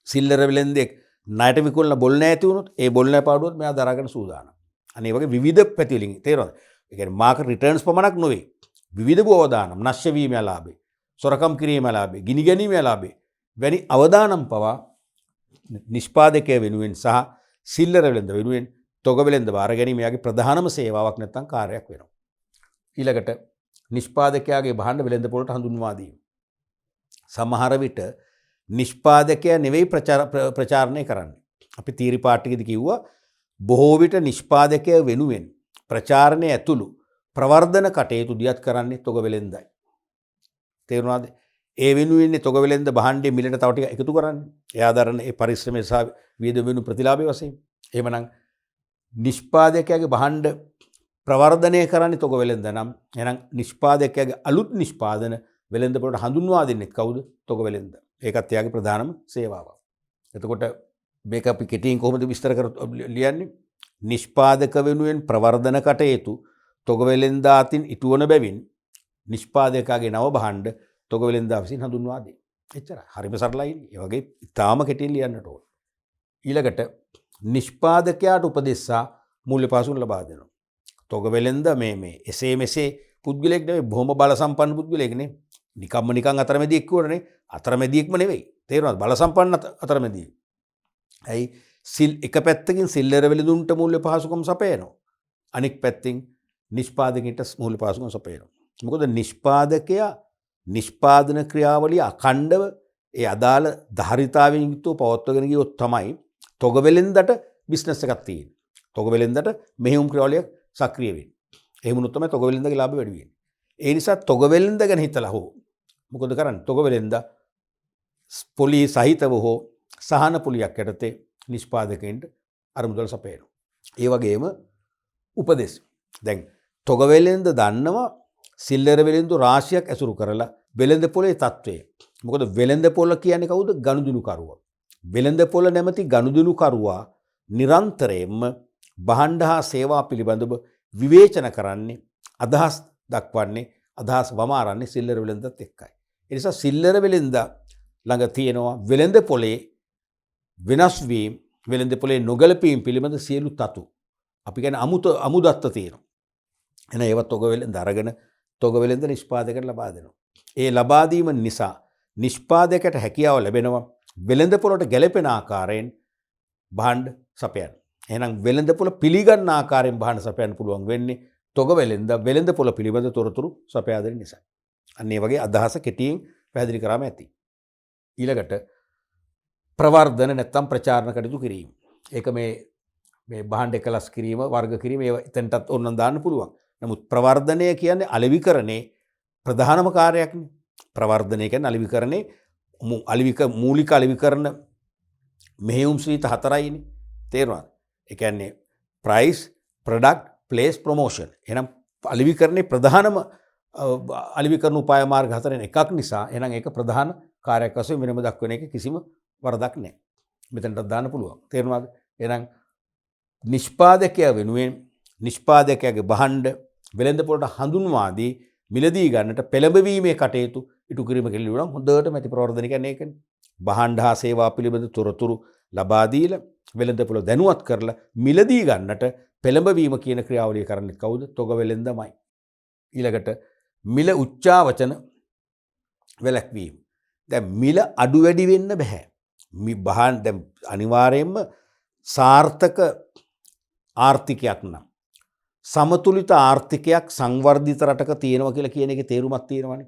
සිල්ලර වෙළෙන්දෙක් ණයට විකුණන බොල් නැති වුණොත් ඒ බොල් නැ පාඩුවත් මෙයා දරාගෙන සූදානම්. අනේ වගේ විවිධ පැතිවලින් තේරෙනවද? ඒ කියන්නේ මාකට් රිටර්න්ස් පමණක් නෙවෙයි. විවිධ අවදානම්, නැශ් වීමේ ලාභේ, සොරකම් කිරීමේ ලාභේ, ගිනි ගැනීමේ ලාභේ වැනි අවදානම් පවා නිෂ්පාදකය වෙනුවෙන් සහ සිල්ලර වෙළඳ වෙනුවෙන් තොග වෙළඳ බාර ගැනීම යාගේ ප්‍රධානම සේවාවක් නැත්නම් කාර්යයක් වෙනවා. ඊළඟට නිෂ්පාදකයාගේ භාණ්ඩ වෙළඳ පොළට හඳුන්වා දීම. සමහර විට නිෂ්පාදකයා නෙවෙයි ප්‍රචාරණය කරන්නේ. අපි තීරි පාටිකෙදි කිව්වා බොහෝ විට නිෂ්පාදකය වෙනුවෙන් ප්‍රචාරණය ඇතුළු ප්‍රවර්ධන කටයුතු දියත් කරන්නේ තොග වෙළෙන්දයි. තේරුණාද? ඒ වෙනුවෙන් තොග වෙළෙන්ද භාණ්ඩයේ මිලට තව ටික එකතු කරන්නේ. එයා දරන ඒ පරිශ්‍රමයේ සහ වියදම වෙනු ප්‍රතිලාභය වශයෙන්. එහෙමනම් නිෂ්පාදකයාගේ භාණ්ඩ ප්‍රවර්ධනය කරන්නේ තොග වෙළෙන්ද නම් එහෙනම් නිෂ්පාදකයාගේ අලුත් නිෂ්පාදන වෙළෙන්ද පොළට හඳුන්වා දෙන්නේ කවුද? තොග වෙළෙන්ද. ඒකත් එයාගේ ප්‍රධානම සේවාවක්. එතකොට මේක අපි කෙටියෙන් කොහොමද විස්තර කර ලියන්නේ? නිෂ්පාදක වෙනුවෙන් ප්‍රවර්ධන කටයුතු තොග වෙළෙන්දා අතින් ඉටුවන බැවින් නිෂ්පාදකයාගේ නව භාණ්ඩ තොග වෙළෙන්දා විසින් හඳුන්වා දෙයි. එච්චරයි. හරිම සරලයි. ඒ වගේ ඉතාම කෙටියෙන් ලියන්නට ඕන. ඊළඟට නිෂ්පාදකයාට උපදෙස්සා මූල්‍ය පහසුකම් ලබා දෙනවා. තොග වෙළෙන්ද මේ එසේ මෙසේ පුද්ගලයෙක් නෙවෙයි, බොහොම බල සම්පන්න පුද්ගලයෙක් නේ. නිකන් අතරමැදියෙක් කියවනේ. අතරමැදියෙක්ම නෙවෙයි. තේරුණාද? බල සම්පන්න අතරමැදියෙක්. ඇයි එක පැත්තකින් සිල්ලර වෙළඳුන්ට මූල්‍ය පහසුකම් සපයනවා. අනෙක් පැත්තෙන් නිෂ්පාදකයට මූල්‍ය පහසුකම් සපයනවා. මොකද නිෂ්පාදකයා නිෂ්පාදන ක්‍රියාවලිය අඛණ්ඩව ඒ අදාළ ධාරිතාවෙන් යුක්තව පවත්වාගෙන ගියොත් තමයි තොග වෙළෙන්දට බිස්නස් එකක් තියෙන්නේ. තොග වෙළෙන්දට මෙහෙයුම් ක්‍රියාවලිය සක්‍රිය වෙන්නේ. එහෙම වුණොත් තමයි තොග වෙළෙන්දගේ ලාභය වැඩි වෙන්නේ. ඒ නිසා තොග වෙළෙන්ද ගැන හිතලා හෝ මොකද කරන්නේ? තොග වෙළෙන්ද පොලි සහිතව හෝ සහන පොලියක් යටතේ නිෂ්පාදකයන්ට අරමුදල් සපයනවා. ඒ වගේම උපදෙස්. දැන් තොග වෙළෙන්ද දන්නවා සිල්ලර වෙළෙන්දු රාශියක් ඇසුරු කරලා වෙළෙන්ද පොලේ තත්ත්වය. මොකද වෙළෙන්ද පොල කියන්නේ කවුද? ගනුදෙනුකරුවා. වෙළෙන්ද පොල නැමැති ගනුදෙනුකරුවා නිරන්තරයෙන්ම භාණ්ඩ හා සේවා පිළිබඳව විවේචන කරන්නේ, අදහස් දක්වන්නේ, අදහස් වමාරන්නේ සිල්ලර වෙළෙන්දත් එක්කයි. ඒ නිසා සිල්ලර වෙළෙන්ද ළඟ තියෙනවා වෙළෙන්ද පොලේ වෙනස් වීම, වෙළෙන්ද පොලේ නොගැලපීම් පිළිබඳ සියලු තතු. අපි කියන්නේ අමුදත්ත තියෙනවා. එන ඒවත් තොග වෙළෙන්ද අරගෙන තොග වෙළෙන්ද නිෂ්පාදකයට ලබා දෙනවා. ඒ ලබා දීම නිසා නිෂ්පාදකයට හැකියාව ලැබෙනවා වෙළෙන්ද පොලට ගැලපෙන ආකාරයෙන් භාණ්ඩ සපයන්න. එහෙනම් වෙළෙන්ද පොල පිළිගන්න ආකාරයෙන් භාණ්ඩ සපයන්න පුළුවන් වෙන්නේ තොග වෙළෙන්ද පොල පිළිබඳ තොරතුරු සපයා දෙන නිසා. අන්න ඒ වගේ අදහස කෙටියෙන් පැහැදිලි කරාම ඇති. ඊළඟට ප්‍රවර්ධන නැත්තම් ප්‍රචාරණ කටයුතු කිරීම. ඒක මේ භාණ්ඩ එකලස් කිරීම, වර්ග කිරීම ඒවා එතනටත් ඕනනම් දාන්න පුළුවන්. නමුත් ප්‍රවර්ධනය කියන්නේ අලෙවිකරණේ ප්‍රධානම කාර්යයක්නේ. ප්‍රවර්ධනය කියන්නේ අලෙවිකරණේ මූලික අලෙවිකරණ මෙහෙයුම් සීත 4යිනේ. තේරුණාද? ඒ කියන්නේ ප්‍රයිස්, ප්‍රොඩක්ට්, ප්ලේස්, ප්‍රොමෝෂන්. එහෙනම් අලෙවිකරණේ ප්‍රධානම අලෙවිකරණ උපාය මාර්ග 4න් එකක් නිසා එහෙනම් ඒක ප්‍රධාන කාර්යයක් වශයෙන් වෙනම දක්වන එක කිසිම වරදක් නැහැ. මෙතනට දාන්න පුළුවන්. තේරුණාද? එහෙනම් නිෂ්පාදකයා වෙනුවෙන් නිෂ්පාදකයාගේ භාණ්ඩ වෙළෙන්ද පොලට හඳුන්වා දී මිලදී ගන්නට පෙළඹවීමේ කටයුතු ඉටු කිරීම කියලා නම් හොඳටම ඇති ප්‍රවර්ධන කියන්නේ ඒකනේ. භාණ්ඩ හා සේවා පිළිබඳ තොරතුරු ලබා දීලා වෙළෙන්ද පොල දැනුවත් කරලා මිලදී ගන්නට පෙළඹවීම කියන ක්‍රියාවලිය කරන්නේ කවුද? තොග වෙළෙන්දමයි. ඊළඟට මිල උච්චාවචන වැළැක්වීම. දැන් මිල අඩු වැඩි වෙන්න බෑ. භාණ්ඩ දැන් අනිවාර්යයෙන්ම සාර්ථක ආර්ථිකයක් නම් සමතුලිත ආර්ථිකයක් සංවර්ධිත රටක තියෙනවා කියලා කියන එකේ තේරුමක් තියෙනවානේ.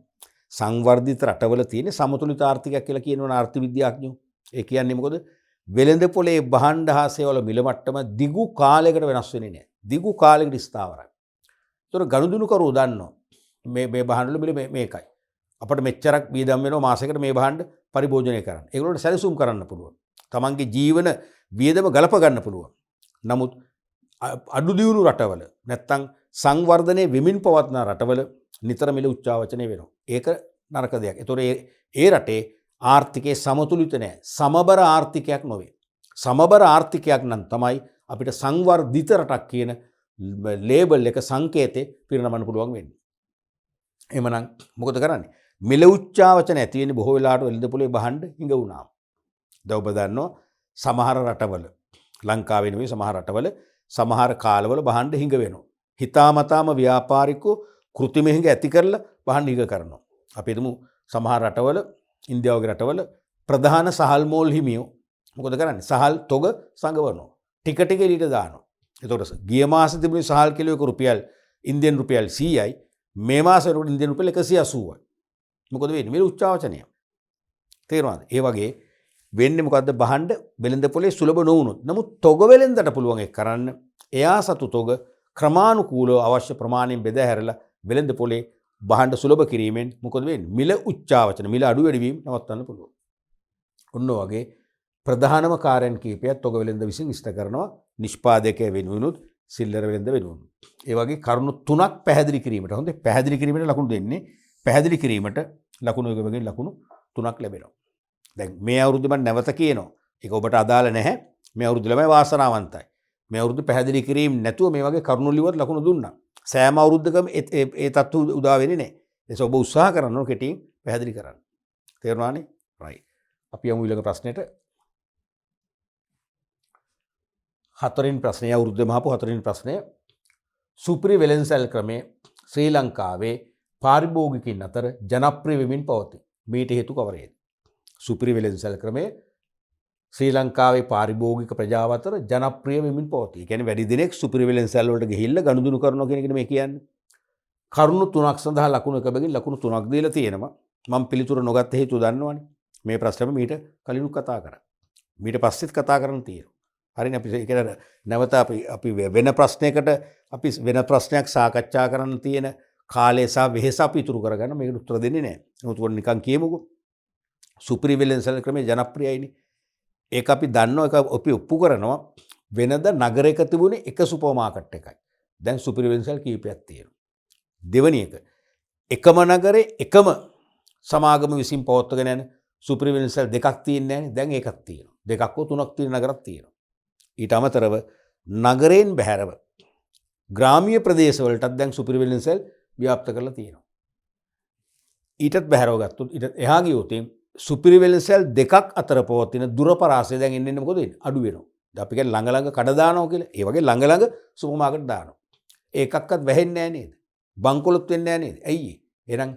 සංවර්ධිත රටවල තියෙන සමතුලිත ආර්ථිකයක් කියලා කියනවනේ ආර්ථ විද්‍යාඥයෝ. ඒ කියන්නේ මොකද? වෙළෙන්ද පොලේ භාණ්ඩ හා සේවවල මිල මට්ටම දිගු කාලයකට වෙනස් වෙන්නේ නැහැ. දිගු කාලයකට ස්ථාවරයි. ඒතර ගනුදෙනුකරුවෝ දන්නවා මේ භාණ්ඩවල මිල මේකයි. අපිට මෙච්චරක් වියදම් වෙනවා මාසයකට මේ භාණ්ඩ පරිභෝජනය කරන්න. ඒගොල්ලන්ට සැලසුම් කරන්න පුළුවන්. තමන්ගේ ජීවන වියදම ගලප ගන්න පුළුවන්. නමුත් අඩු දියුණු රටවල නැත්තම් සංවර්ධනයේ වෙමින් පවත්න රටවල නිතර මිල උච්චාවචනය වෙනවා. ඒක නරක දෙයක්. ඒතොර ඒ රටේ ආර්ථිකයේ සමතුලිත නැහැ. සමබර ආර්ථිකයක් නොවේ. සමබර ආර්ථිකයක් නම් තමයි අපිට සංවර්ධිත රටක් කියන ලේබල් එක සංකේතේ පිරිනමන්න පුළුවන් වෙන්නේ. එහෙමනම් මොකද කරන්නේ? මිල උච්චාවචන ඇති වෙන්නේ බොහෝ වෙලාවට වෙළඳ පොලේ භාණ්ඩ හිඟ වුණාම. දැන් ඔබ දන්නවා සමහර රටවල ලංකාවේ නෙවෙයි සමහර රටවල සමහර කාලවල භාණ්ඩ හිඟ වෙනවා. හිතාමතාම ව්‍යාපාරිකෝ කෘත්‍රිම හිඟ ඇති කරලා භාණ්ඩ හිඟ කරනවා. අපි හිතමු සමහර රටවල ඉන්දියාව වගේ රටවල ප්‍රධාන සහල් මෝල් හිමියෝ මොකද කරන්නේ? සහල් තොග සංගවනවා. ටික ටික එළියට දානවා. එතකොට ගිය මාසෙ තිබුණේ සහල් කිලෝ එක රුපියල් ඉන්දියන් රුපියල් 100යි. මේ මාසෙ වල ඉන්දියන් රුපියල් 180යි. මොකද වෙන්නේ? මේ උච්චාවචනය. තේරුණාද? ඒ වගේ වෙන්නේ මොකද්ද බහඬ වෙළඳ පොලේ සුලභ නොවුනොත්. නමුත් තොග වෙළඳට පුළුවන් ඒක කරන්න. එයා සතු තොග ක්‍රමානුකූලව අවශ්‍ය ප්‍රමාණයෙන් බෙදා හැරලා වෙළඳ පොලේ බහඬ සුලභ කිරීමෙන් මොකද වෙන්නේ? මිල උච්චාවචන මිල අඩු වැඩි වීම නවත්තන්න පුළුවන්. ඔන්න වගේ ප්‍රධානම කාර්යයන් කීපයක් තොග වෙළඳ විසින් ඉෂ්ට කරනවා නිෂ්පාදකය වෙනුවෙනුත් සිල්ලර වෙළඳ වෙනුවෙනුත්. ඒ වගේ කරුණු තුනක් පැහැදිලි කිරීමට හොඳේ පැහැදිලි කිරීමට ලකුණු දෙන්නේ. පැහැදිලි කිරීමට ලකුණු එකකින් ලකුණු තුනක් ලැබෙනවා. දැන් මේ අවුරුද්ද මම නැවත කියනවා. ඒක ඔබට අදාළ නැහැ. මේ අවුරුද්ද ළමයි වාසනාවන්තයි. මේ අවුරුද්ද පැහැදිලි කිරීම නැතුව මේ වගේ කරුණු ලියුවත් ලකුණු දුන්නා. සෑම අවුරුද්දකම ඒ තත්ත්ව උදා වෙන්නේ නැහැ. ඒ නිසා ඔබ උත්සාහ කරන්න ඕන කෙටියෙන් පැහැදිලි කරන්න. තේරුණානේ? රයිට්. අපි යමු ඊළඟ ප්‍රශ්නෙට. හතරවෙනි ප්‍රශ්නය අවුරුද්දේ මහපු හතරවෙනි ප්‍රශ්නය. සුපිරි වෙළඳසැල් ක්‍රමය ශ්‍රී ලංකාවේ පාරිභෝගිකයින් අතර ජනප්‍රිය වෙමින් පවතී. මීට හේතු කවරේද? සුපිරි වෙළඳසැල් ක්‍රමය ශ්‍රී ලංකාවේ පාරිභෝගික ප්‍රජාව අතර ජනප්‍රිය වෙමින් පවතී. කියන්නේ වැඩි දිනෙක සුපිරි වෙළඳසැල් වලට ගිහිල්ලා ගනුදෙනු කරනවා කියන එක මේ කියන්නේ. කරුණු තුනක් සඳහා ලකුණු එක බැගින් ලකුණු තුනක් දීලා තියෙනවා. මම පිළිතුර නොගත්ත හේතුව දන්නවනේ. මේ ප්‍රශ්නෙම මීට කලිනුත් කතා කරා. මීට පස්සෙත් කතා කරන්න තියෙනවා. හරිනේ අපි ඒක නැවත අපි වෙන ප්‍රශ්නයකට අපි වෙන ප්‍රශ්නයක් සාකච්ඡා කරන්න තියෙන කාලය සහ වෙහෙස අපි ඉතුරු කරගන්න මේකට උත්තර දෙන්නේ නැහැ. නමුත් ඔන්න නිකන් කියමුකෝ. සුපිරි වෙළඳසැල් ක්‍රමය ජනප්‍රියයිනේ. ඒක අපි දන්නවා ඒක අපි ඔප්පු කරනවා වෙනද නගරයක තිබුණේ එක සුපර් මාකට් එකයි. දැන් සුපිරි වෙළඳසැල් කීපයක් තියෙනවා. දෙවැනි එක එකම නගරේ එකම සමාගම විසින් පවත්වාගෙන යන සුපිරි වෙළඳසැල් දෙකක් තියෙන්නේ නැහැනේ. දැන් ඒකක් තියෙනවා. දෙකක් හෝ තුනක් තියෙන නගරක් තියෙනවා. ඊට අමතරව නගරයෙන් බැහැරව ග්‍රාමීය ප්‍රදේශවලටත් දැන් සුපිරි වෙළඳසැල් ව්‍යාප්ත කරලා තියෙනවා. ඊටත් බැහැරව ගත්තොත් ඊට එහා ගියොත් සුපිරි වෙළඳසැල් දෙකක් අතර පවතින දුර පරාසය දැන් එන්නේ මොකද වෙන්නේ? අඩු වෙනවා. දැන් අපි කියන්නේ ළඟ ළඟ කඩ දානවා කියලා. ඒ වගේ ළඟ ළඟ සුපර් මාකට් දානවා. ඒකක්වත් වැහෙන්නේ නැහැ නේද? බංකොලොත් වෙන්නේ නැහැ නේද? ඇයි? එහෙනම්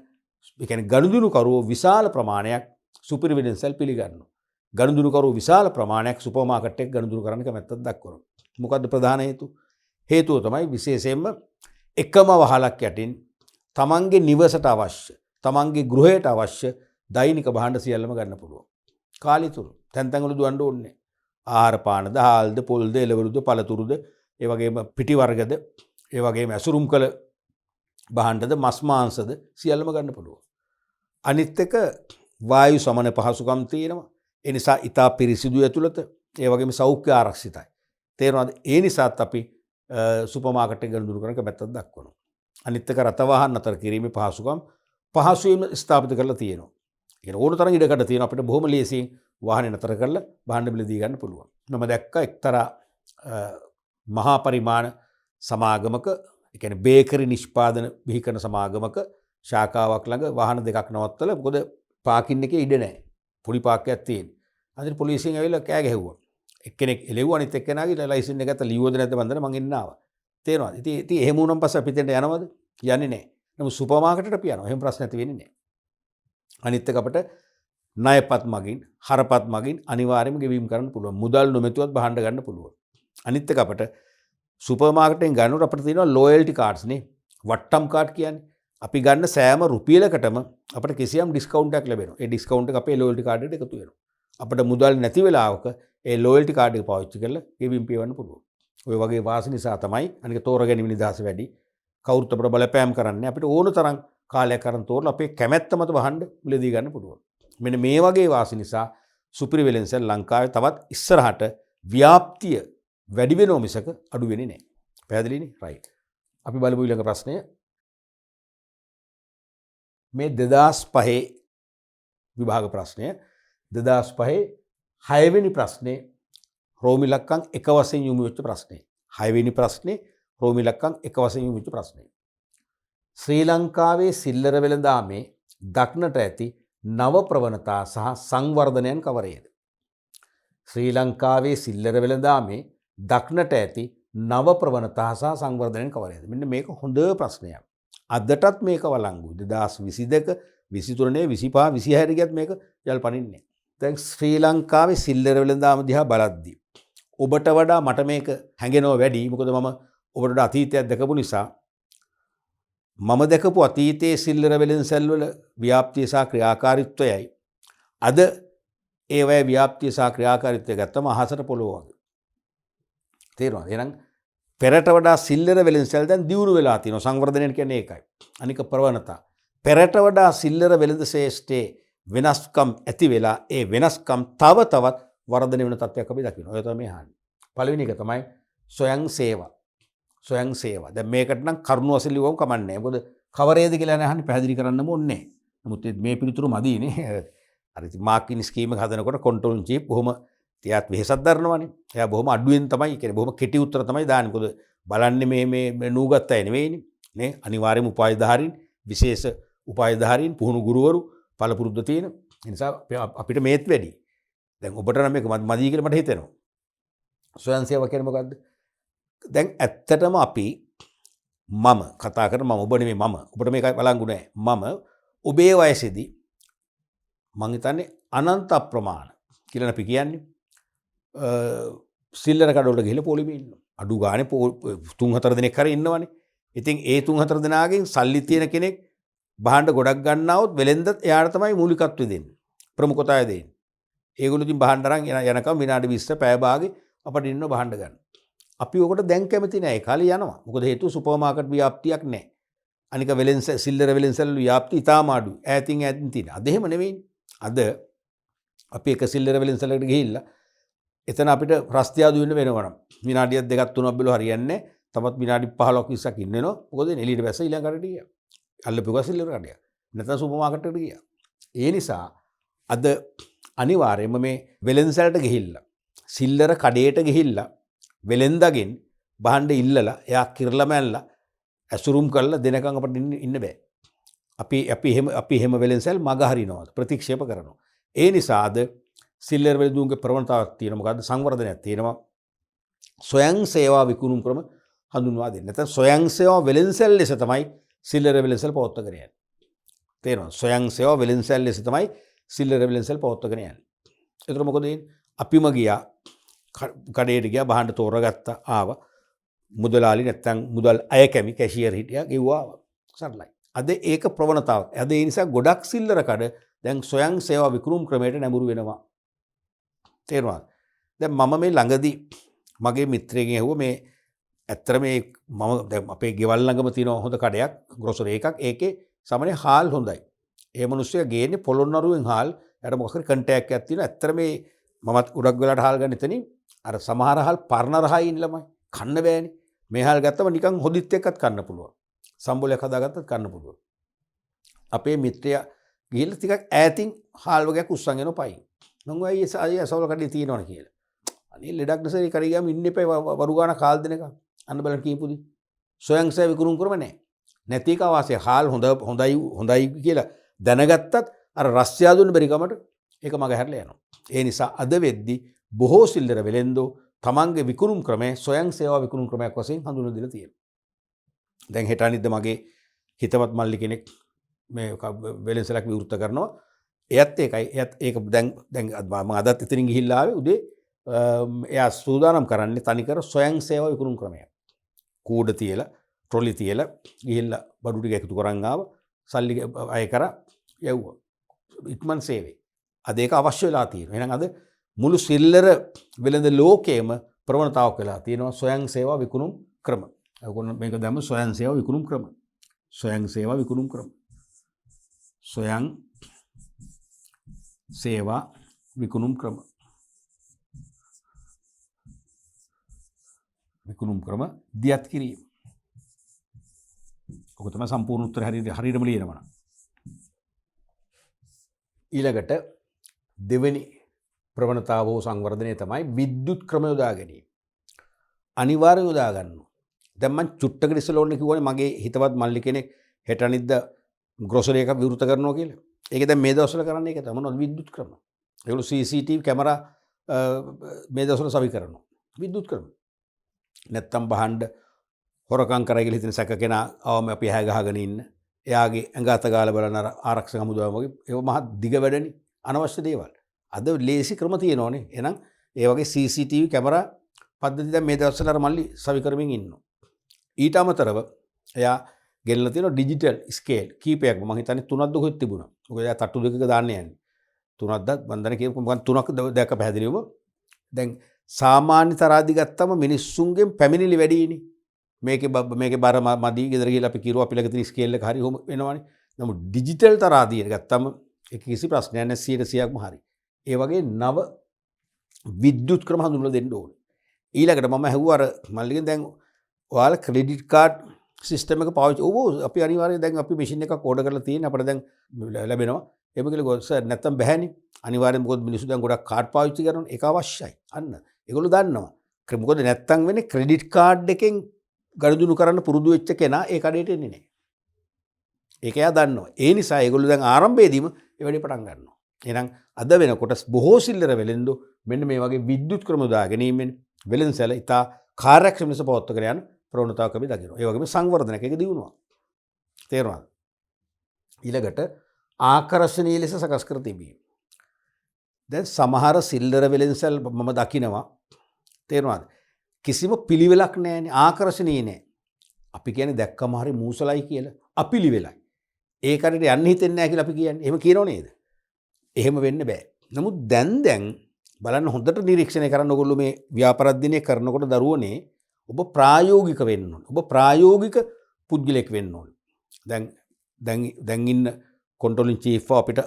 ඒ කියන්නේ ගනුදෙනු කරුවෝ විශාල ප්‍රමාණයක් සුපිරි වෙළඳසැල් පිළිගන්නවා. ගනුදෙනු කරුවෝ විශාල ප්‍රමාණයක් සුපර් මාකට් එක ගනුදෙනු කරන්න කැමැත්තක් දක්වනවා. මොකද්ද ප්‍රධාන හේතුව? හේතුව තමයි විශේෂයෙන්ම එකම වහලක් යටින් තමන්ගේ නිවසට අවශ්‍ය, තමන්ගේ ගෘහයට අවශ්‍ය දෛනික භාණ්ඩ සියල්ලම ගන්න පුළුවන්. කාලිතුරු තැන් තැන් වල දුවන්න ඕනේ. ආහාර පානද, හාල්ද, පොල්ද, එළවලුද, පළතුරුද, ඒ වගේම පිටි වර්ගද, ඒ වගේම ඇසුරුම් කළ භාණ්ඩද, මස් මාංශද සියල්ලම ගන්න පුළුවන්. අනිත් එක වායු සමන පහසුකම් තියෙනවා. ඒ නිසා ඊටා පිරිසිදු ඇතුළත, ඒ වගේම සෞඛ්‍ය ආරක්ෂිතයි. තේරෙනවද? ඒ නිසාත් අපි සුපර් මාකට් එක ගනුදෙනු කරන කැමැත්තක් දක්වනවා. අනිත් එක රට ವಾಹන අතර කිරීමේ පහසුකම් පහසුවෙන් ස්ථාපිත කරලා තියෙනවා. ඒ ඕන තරම් ඉඩකඩ තියෙනවා අපිට බොහොම ලේසියෙන් වාහනේ නතර කරලා භාණ්ඩ මිල දී ගන්න පුළුවන්. මම දැක්ක එක්තරා මහා පරිමාණ සමාගමක, ඒ කියන්නේ බේකරි නිෂ්පාදන බිහි කරන සමාගමක ශාඛාවක් ළඟ වාහන දෙකක් නවත්තලා මොකද පාකින් එකේ ඉඩ නැහැ. පොඩි පාක්කයක් තියෙන්නේ. අදින් පොලිසියෙන් ඇවිල්ලා කෑ ගැහුවා. එක්කෙනෙක් එළෙව්වා අනිත් එක්කෙනාගේ ලයිසන් එක ගත්තා ලියුවද නැද්ද බන්දන මං එන්න ආවා. තේරෙනවද? ඉතින් එහෙම වුණාන් පස්සේ අපි දෙන්න යනවද? යන්නේ නැහැ. නමුත් සුපර් මාකට් අපි යනවා. එහෙම ප්‍රශ්න නැති වෙන්නේ නැහැ. අනිත් එක අපිට ණයපත් මගින්, හරපත් මගින් අනිවාර්යයෙන්ම ගෙවීම කරන්න පුළුවන්. මුදල් නොමැතුවත් භාණ්ඩ ගන්න පුළුවන්. අනිත් එක අපිට සුපර් මාකටෙන් ගන්නකොට අපිට තියෙනවා ලොයල්ටි කාඩ්ස් නේ. වට්ටම් කාඩ් කියන්නේ. අපි ගන්න සෑම රුපියලකටම අපිට කිසියම් ඩිස්කවුන්ට් එකක් ලැබෙනවා. ඒ ඩිස්කවුන්ට් එක අපේ ලොයල්ටි කාඩ් එකට එකතු වෙනවා. අපිට මුදල් නැති වෙලාවක ඒ ලොයල්ටි කාඩ් එක පාවිච්චි කරලා ගෙවීම් පියවන්න පුළුවන්. ඔය වගේ වාසි නිසා තමයි අනික තෝරගැනීම නිදහස වැඩි. කවුරුත් අපිට බලපෑම් කරන්නේ අපිට ඕන තරම් කාලයක් අරන් තෝරලා අපේ කැමැත්ත මත භාණ්ඩ මිලදී ගන්න පුළුවන්. මෙන්න මේ වගේ වාසි නිසා සුපිරි වෙළඳසැල් ලංකාවේ තවත් ඉස්සරහට ව්‍යාප්තිය වැඩි වෙනව මිසක අඩු වෙන්නේ නැහැ. පැහැදිලිනේ? රයිට්. අපි බලමු ඊළඟ ප්‍රශ්නය. මේ 2005 විභාග ප්‍රශ්නය 2005 6 වෙනි ප්‍රශ්නේ රෝමි ඉලක්කම් 1 වශයෙන් යොමු වෙච්ච ප්‍රශ්නේ. 6 වෙනි ප්‍රශ්නේ රෝමි ඉලක්කම් 1 වශයෙන් යොමු වෙච්ච ප්‍රශ්නේ. ශ්‍රී ලංකාවේ සිල්ලර වෙළඳාමේ දක්නට ඇති නව ප්‍රවණතා සහ සංවර්ධනයන් කවරේද? ශ්‍රී ලංකාවේ සිල්ලර වෙළඳාමේ දක්නට ඇති නව ප්‍රවණතා සහ සංවර්ධනයන් කවරේද? මෙන්න මේක හොඳ ප්‍රශ්නයක්. අදටත් මේක වළංගු. 2022, 23, 25, 26 ගියත් මේක යල්පනින්නේ. දැන් ශ්‍රී ලංකාවේ සිල්ලර වෙළඳාම දිහා බලද්දී ඔබට වඩා මට මේක හැඟෙනවා වැඩි. මොකද මම ඔබට වඩා අතීතයක් දැකපු නිසා. මම දැකපු අතීතයේ සිල්ලර වෙළඳසැල් වල ව්‍යාප්තිය සහ ක්‍රියාකාරීත්වයයි අද ඒවැය ව්‍යාප්තිය සහ ක්‍රියාකාරීත්වය ගත්තම අහසට පොළොව වගේ. තේරුණාද? එහෙනම් පෙරට වඩා සිල්ලර වෙළඳසැල් දැන් දියුණු වෙලා තියෙනවා. සංවර්ධනය කියන්නේ ඒකයි. අනික ප්‍රවණතා. පෙරට වඩා සිල්ලර වෙළඳ ශ්‍රේෂ්ඨයේ වෙනස්කම් ඇති වෙලා ඒ වෙනස්කම් තව තවත් වර්ධනය වෙන තත්ත්වයක් අපි දකිනවා. ඔය තමයි අහන්නේ. පළවෙනි එක තමයි ස්වයං සේවා. ස්වයං සේවා. දැන් මේකට නම් කරුණු වශයෙන් ලියවම කමන්නේ. මොකද කවරේද කියලා අහන්නේ පැහැදිලි කරන්නම ඕනේ. නමුත් මේ පිළිතුරු මදීනේ. අර ඉතින් මාකින් ස්කීම් එක හදනකොට කන්ට්‍රෝල් චීෆ් බොහොම තියාත් වෙහසක් දරනවනේ. එයා බොහොම අඩුවෙන් තමයි කියන්නේ බොහොම කෙටි උත්තර තමයි දාන්නේ. මොකද බලන්නේ මේ නූගත් අය නෙවෙයිනේ. නේ අනිවාර්යයෙන්ම උපායධාරීන් විශේෂ උපායධාරීන් පුහුණු ගුරුවරු පළපුරුද්ද තියෙන. ඒ නිසා අපිට මේත් වැඩි. දැන් ඔබට නම් මේක මදි කියලා මට හිතෙනවා. ස්වයං සේවා කියන්නේ මොකද්ද? දැන් ඇත්තටම අපි මම කතා කරන මම ඔබ නෙමෙයි මම. ඔබට මේක බලංගු නෑ. මම ඔබේ වයසේදී මං හිතන්නේ අනන්ත අප්‍රමාණ කියලා අපි කියන්නේ සිල්ලර කඩවලට ගිහලා පොලිමේ ඉන්නවා. අඩු ගානේ 3-4 දෙනෙක් හරි ඉන්නවනේ. ඉතින් ඒ 3-4 දෙනාගෙන් සල්ලි තියෙන කෙනෙක් භාණ්ඩ ගොඩක් ගන්නවොත් වෙලෙන්දත් එයාට තමයි මූලිකත්වය දෙන්නේ. ප්‍රමුඛතාවය දෙන්නේ. ඒගොල්ලෝ ඉතින් භාණ්ඩ අරන් යනකම් විනාඩි 20 පැය භාගෙ අපිට ඉන්න භාණ්ඩ ගන්න. අපි ඔකට දැන් කැමති නෑ. ඒ කාලේ යනවා. මොකද හේතුව සුපර් මාකට් ව්‍යාප්තියක් නෑ. අනික සිල්ලර වෙලෙන්සල් ව්‍යාප්ති ඉතාම අඩුයි. ඈතින් තියෙන. අද එහෙම නෙවෙයිනේ. අද අපි එක සිල්ලර වෙලෙන්සලකට ගිහිල්ලා එතන අපිට රස්තියාදු වෙන්න වෙනවනම් විනාඩියක් දෙකක් තුනක් බැලුවා හරියන්නේ නැහැ. තවත් විනාඩි 15ක් 20ක් ඉන්න වෙනවා. මොකද එළියට බැස්ස ඊළඟට ගියා. අල්ලපුවා සිල්ලර කඩයක්. නැත්නම් සුපර් මාකට් එකට ගියා. ඒ නිසා අද අනිවාර්යයෙන්ම මේ වෙලෙන්සලට ගිහිල්ලා සිල්ලර කඩේට ගිහිල්ලා වෙලෙන්දගෙන් භාණ්ඩ ඉල්ලලා එයා කිරලා මැල්ලා ඇසුරුම් කරලා දෙනකන් අපිට ඉන්න බෑ. අපි එහෙම වෙලෙන්සල් මග හරිනවා ප්‍රතික්ෂේප කරනවා. ඒ නිසා අද සිල්ලර වෙළඳුන්ගේ ප්‍රවණතාවක් තියෙනවා. මොකද්ද? සංවර්ධනයක් තියෙනවා. ස්වයං සේවා විකුණුම් ක්‍රම හඳුන්වා දෙන්න. නැත්නම් ස්වයං සේවා වෙළඳසැල් ලෙස තමයි සිල්ලර වෙළඳසැල් පවත්වාගෙන යන්නේ. තේරෙනවද? ස්වයං සේවා වෙළඳසැල් ලෙස තමයි සිල්ලර වෙළඳසැල් පවත්වාගෙන යන්නේ. ඒතර මොකද වෙන්නේ? අපිම ගියා කඩේට ගියා භාණ්ඩ තෝරගත්තා ආවා. මුදලාලි නැත්නම් මුදල් අය කැමි කැෂියර් හිටියා ගෙව්වා සරලයි. අද ඒක ප්‍රවණතාවක්. අද ඒ නිසා ගොඩක් සිල්ලර කඩ දැන් ස්වයං සේවා විකුණුම් ක්‍රමයට නැඹුරු වෙනවා. තේරුණාද? දැන් මම මේ ළඟදී මගේ මිත්‍රයෙක්ගෙන් ඇහුවා මේ ඇත්තට මේ මම දැන් අපේ ගෙවල් ළඟම තියෙන හොඳ කඩයක් ග්‍රොසරි එකක්. ඒකේ සාමාන්‍ය හාල් හොඳයි. ඒ මිනිස්සයා ගේන්නේ පොළොන්නරුවෙන් හාල්. යාට මොකක් හරි කන්ටැක්ට් එකක් තියෙනවා. ඇත්තට මේ මමත් උඩක් වෙලාට හාල් ගන්න එතනින් අර සමහර හාල් පරණ රහයි ඉන්න ළමයි කන්න බෑනේ. මේ හාල් ගත්තම නිකන් හොදිත් එක්කත් කන්න පුළුවන්. සම්බෝලයක් හදාගත්තත් කන්න පුළුවන්. අපේ මිත්‍රයා ගිහිල්ලා ටිකක් ඈතින් හාල් වගේක් උස්සන් එනවා පයින්. මම අයියේ අසවල කඩේ තියෙනවනේ කියලා. අනේ ලෙඩක් නැසෙයි කරේ ගියාම ඉන්න එපා වරු ගාන කාල් දෙනකම්. අන්න බලන්න කීපුදි. ස්වයං සේව විකුණුම් කරම නැහැ. නැති එක වාසිය හාල් හොඳයි කියලා දැනගත්තත් අර රස්තියා දුන්න බැරි කමට ඒක මග හැරලා යනවා. ඒ නිසා අද වෙද්දි බොහෝ සිල්ලර වෙලෙන්දෝ තමන්ගේ විකුණුම් ක්‍රමය ස්වයං සේවා විකුණුම් ක්‍රමයක් වශයෙන් හඳුන්වලා දීලා තියෙනවා. දැන් හෙට අනිද්ද මගේ හිතවත් මල්ලි කෙනෙක් මේ වෙලෙන්සලක් විවෘත කරනවා. එයත් ඒකයි. ඒක දැන් මම අදත් එතනින් ගිහිල්ලා ආවේ උදේ එයා සූදානම් කරන්නේ තනිකර ස්වයං සේවා විකුණුම් ක්‍රමයක්. කූඩ තියලා ට්‍රොලි තියලා ගිහිල්ලා බඩු ටික එකතු කරන් ආව සල්ලි අය කරා යවුවා. ඉක්මන් සේවය. අද ඒක අවශ්‍ය වෙලා තියෙනවා. එහෙනම් අද මුළු සිල්ලර වෙළඳ ලෝකයේම ප්‍රවණතාවක් වෙලා තියෙනවා ස්වයං සේවා විකුණුම් ක්‍රම. ඔයගොල්ලෝ මේක දැම්ම ස්වයං සේවා විකුණුම් ක්‍රම. ස්වයං සේවා විකුණුම් ක්‍රම. ස්වයං සේවා විකුණුම් ක්‍රම. විකුණුම් ක්‍රම දියත් කිරීම. ඔක තමයි සම්පූර්ණ උත්තර හරියටම ලියනවා. ඊළඟට දෙවෙනි ප්‍රවණතාව හෝ සංවර්ධනය තමයි විද්‍යුත් ක්‍රම යොදා ගැනීම. අනිවාර්යෙන් යොදා ගන්නවා. දැන් මම චුට්ටකට ඉස්සෙල්ලා ඕනේ කිව්වනේ මගේ හිතවත් මල්ලි කෙනෙක් හෙට අනිද්දා ග්‍රොසරි එකක් විවෘත කරනවා කියලා. ඒක දැන් මේ දවස්වල කරන්නේ ඒක තමයි මොනවද විද්‍යුත් ක්‍රම. ඒගොල්ලෝ CCTV කැමරා මේ දවස්වල සවි කරනවා. විද්‍යුත් ක්‍රම. නැත්තම් බහඬ හොරකම් කරයි කියලා හිතන සැක කෙනා අවම අපි හැය ගහගෙන ඉන්න. එයාගේ ඇඟ අත ගාලා බලන අර ආරක්ෂක හමුදාව වගේ ඒව මහ දිග වැඩනේ අනවශ්‍ය දේවල්. අද ලේසි ක්‍රම තියෙනවනේ. එහෙනම් ඒ වගේ CCTV කැමරා පද්ධති දැන් මේ දවස්වල අර මල්ලි සවි කරමින් ඉන්නවා. ඊට අමතරව එයා ගෙනලා තියෙන ඩිජිටල් ස්කේල් කීපයක් මම හිතන්නේ 3ක් දුකක් තිබුණා. මොකද එයා තට්ටු දෙකක දාන්න යන්නේ. තුනක්ද මම දැන් කියමු මම තුනක් දැක්ක පැහැදිලිවම. දැන් සාමාන්‍ය තරාදි ගත්තම මිනිස්සුන්ගෙන් පැමිණිලි වැඩිනේ. මේකේ බර මදි ගෙදර ගිහලා අපි කිරුවා අපි ළඟ තියෙන ස්කේල් එක හරි ඔහොම වෙනවනේ. නමුත් ඩිජිටල් තරාදියට ගත්තම ඒක කිසි ප්‍රශ්නයක් නැහැ 100%ක්ම හරි. ඒ වගේ නව විද්‍යුත් ක්‍රම හඳුන්වලා දෙන්න ඕනේ. ඊළඟට මම ඇහුවා අර මල්ලිගෙන් දැන් ඔයාලා ක්‍රෙඩිට් කාඩ් සිස්ටම් එක පාවිච්චි ඔව් අපි අනිවාර්යයෙන් දැන් අපි මැෂින් එකක් ඕඩර් කරලා තියෙන අපිට දැන් ලැබෙනවා. එහෙම කියලා සර් නැත්තම් බැහැනේ. අනිවාර්යෙන් මොකද මිනිස්සු දැන් ගොඩක් කාඩ් පාවිච්චි කරනවා. ඒක අවශ්‍යයි. අන්න. ඒගොල්ලෝ දන්නවා. මොකද නැත්තම් වෙන්නේ ක්‍රෙඩිට් කාඩ් එකෙන් ගනුදෙනු කරන්න පුරුදු වෙච්ච කෙනා ඒ කඩේට එන්නේ නැහැ. ඒක එයා දන්නවා. ඒ නිසා ඒගොල්ලෝ දැන් ආරම්භයේදීම ඒ වැඩේ පටන් ගන්නවා. එහෙනම් අද වෙනකොට බොහෝ සිල්ලර වෙලෙන්දෝ මෙන්න මේ වගේ විද්‍යුත් ක්‍රම දා ගැනීමෙන් වෙලෙන්සැල ඉතා කාර්යක්ෂම ලෙස පවත්වාගෙන යන ප්‍රවණතාවක් අපි දකිනවා. ඒ වගේම සංවර්ධනයක් ඒක දියුණුවක්. තේරුණාද? ඊළඟට ආකර්ෂණීය ලෙස සකස් කර තිබීම. දැන් සමහර සිල්ලර වෙලෙන්සැල් මම දකිනවා. තේරුණාද? කිසිම පිළිවෙලක් නැහැනේ ආකර්ෂණීය නැහැ. අපි කියන්නේ දැක්කම හරි මූසලයි කියලා. අපිලිවෙලයි. ඒ කඩේට යන්න හිතෙන්නේ නැහැ කියලා අපි කියන්නේ. එහෙම කියනෝ නේද? එහෙම වෙන්න බෑ. නමුත් දැන් බලන්න හොඳට නිරීක්ෂණය කරන්න ඔයගොල්ලෝ මේ ව්‍යාපාරද්දිනේ කරනකොට දරුවනේ ඔබ ප්‍රායෝගික වෙන්න ඕනේ. ඔබ ප්‍රායෝගික පුද්ගලෙක් වෙන්න ඕනේ. දැන් ඉන්න කන්ට්‍රෝලින් චීෆ් අපිට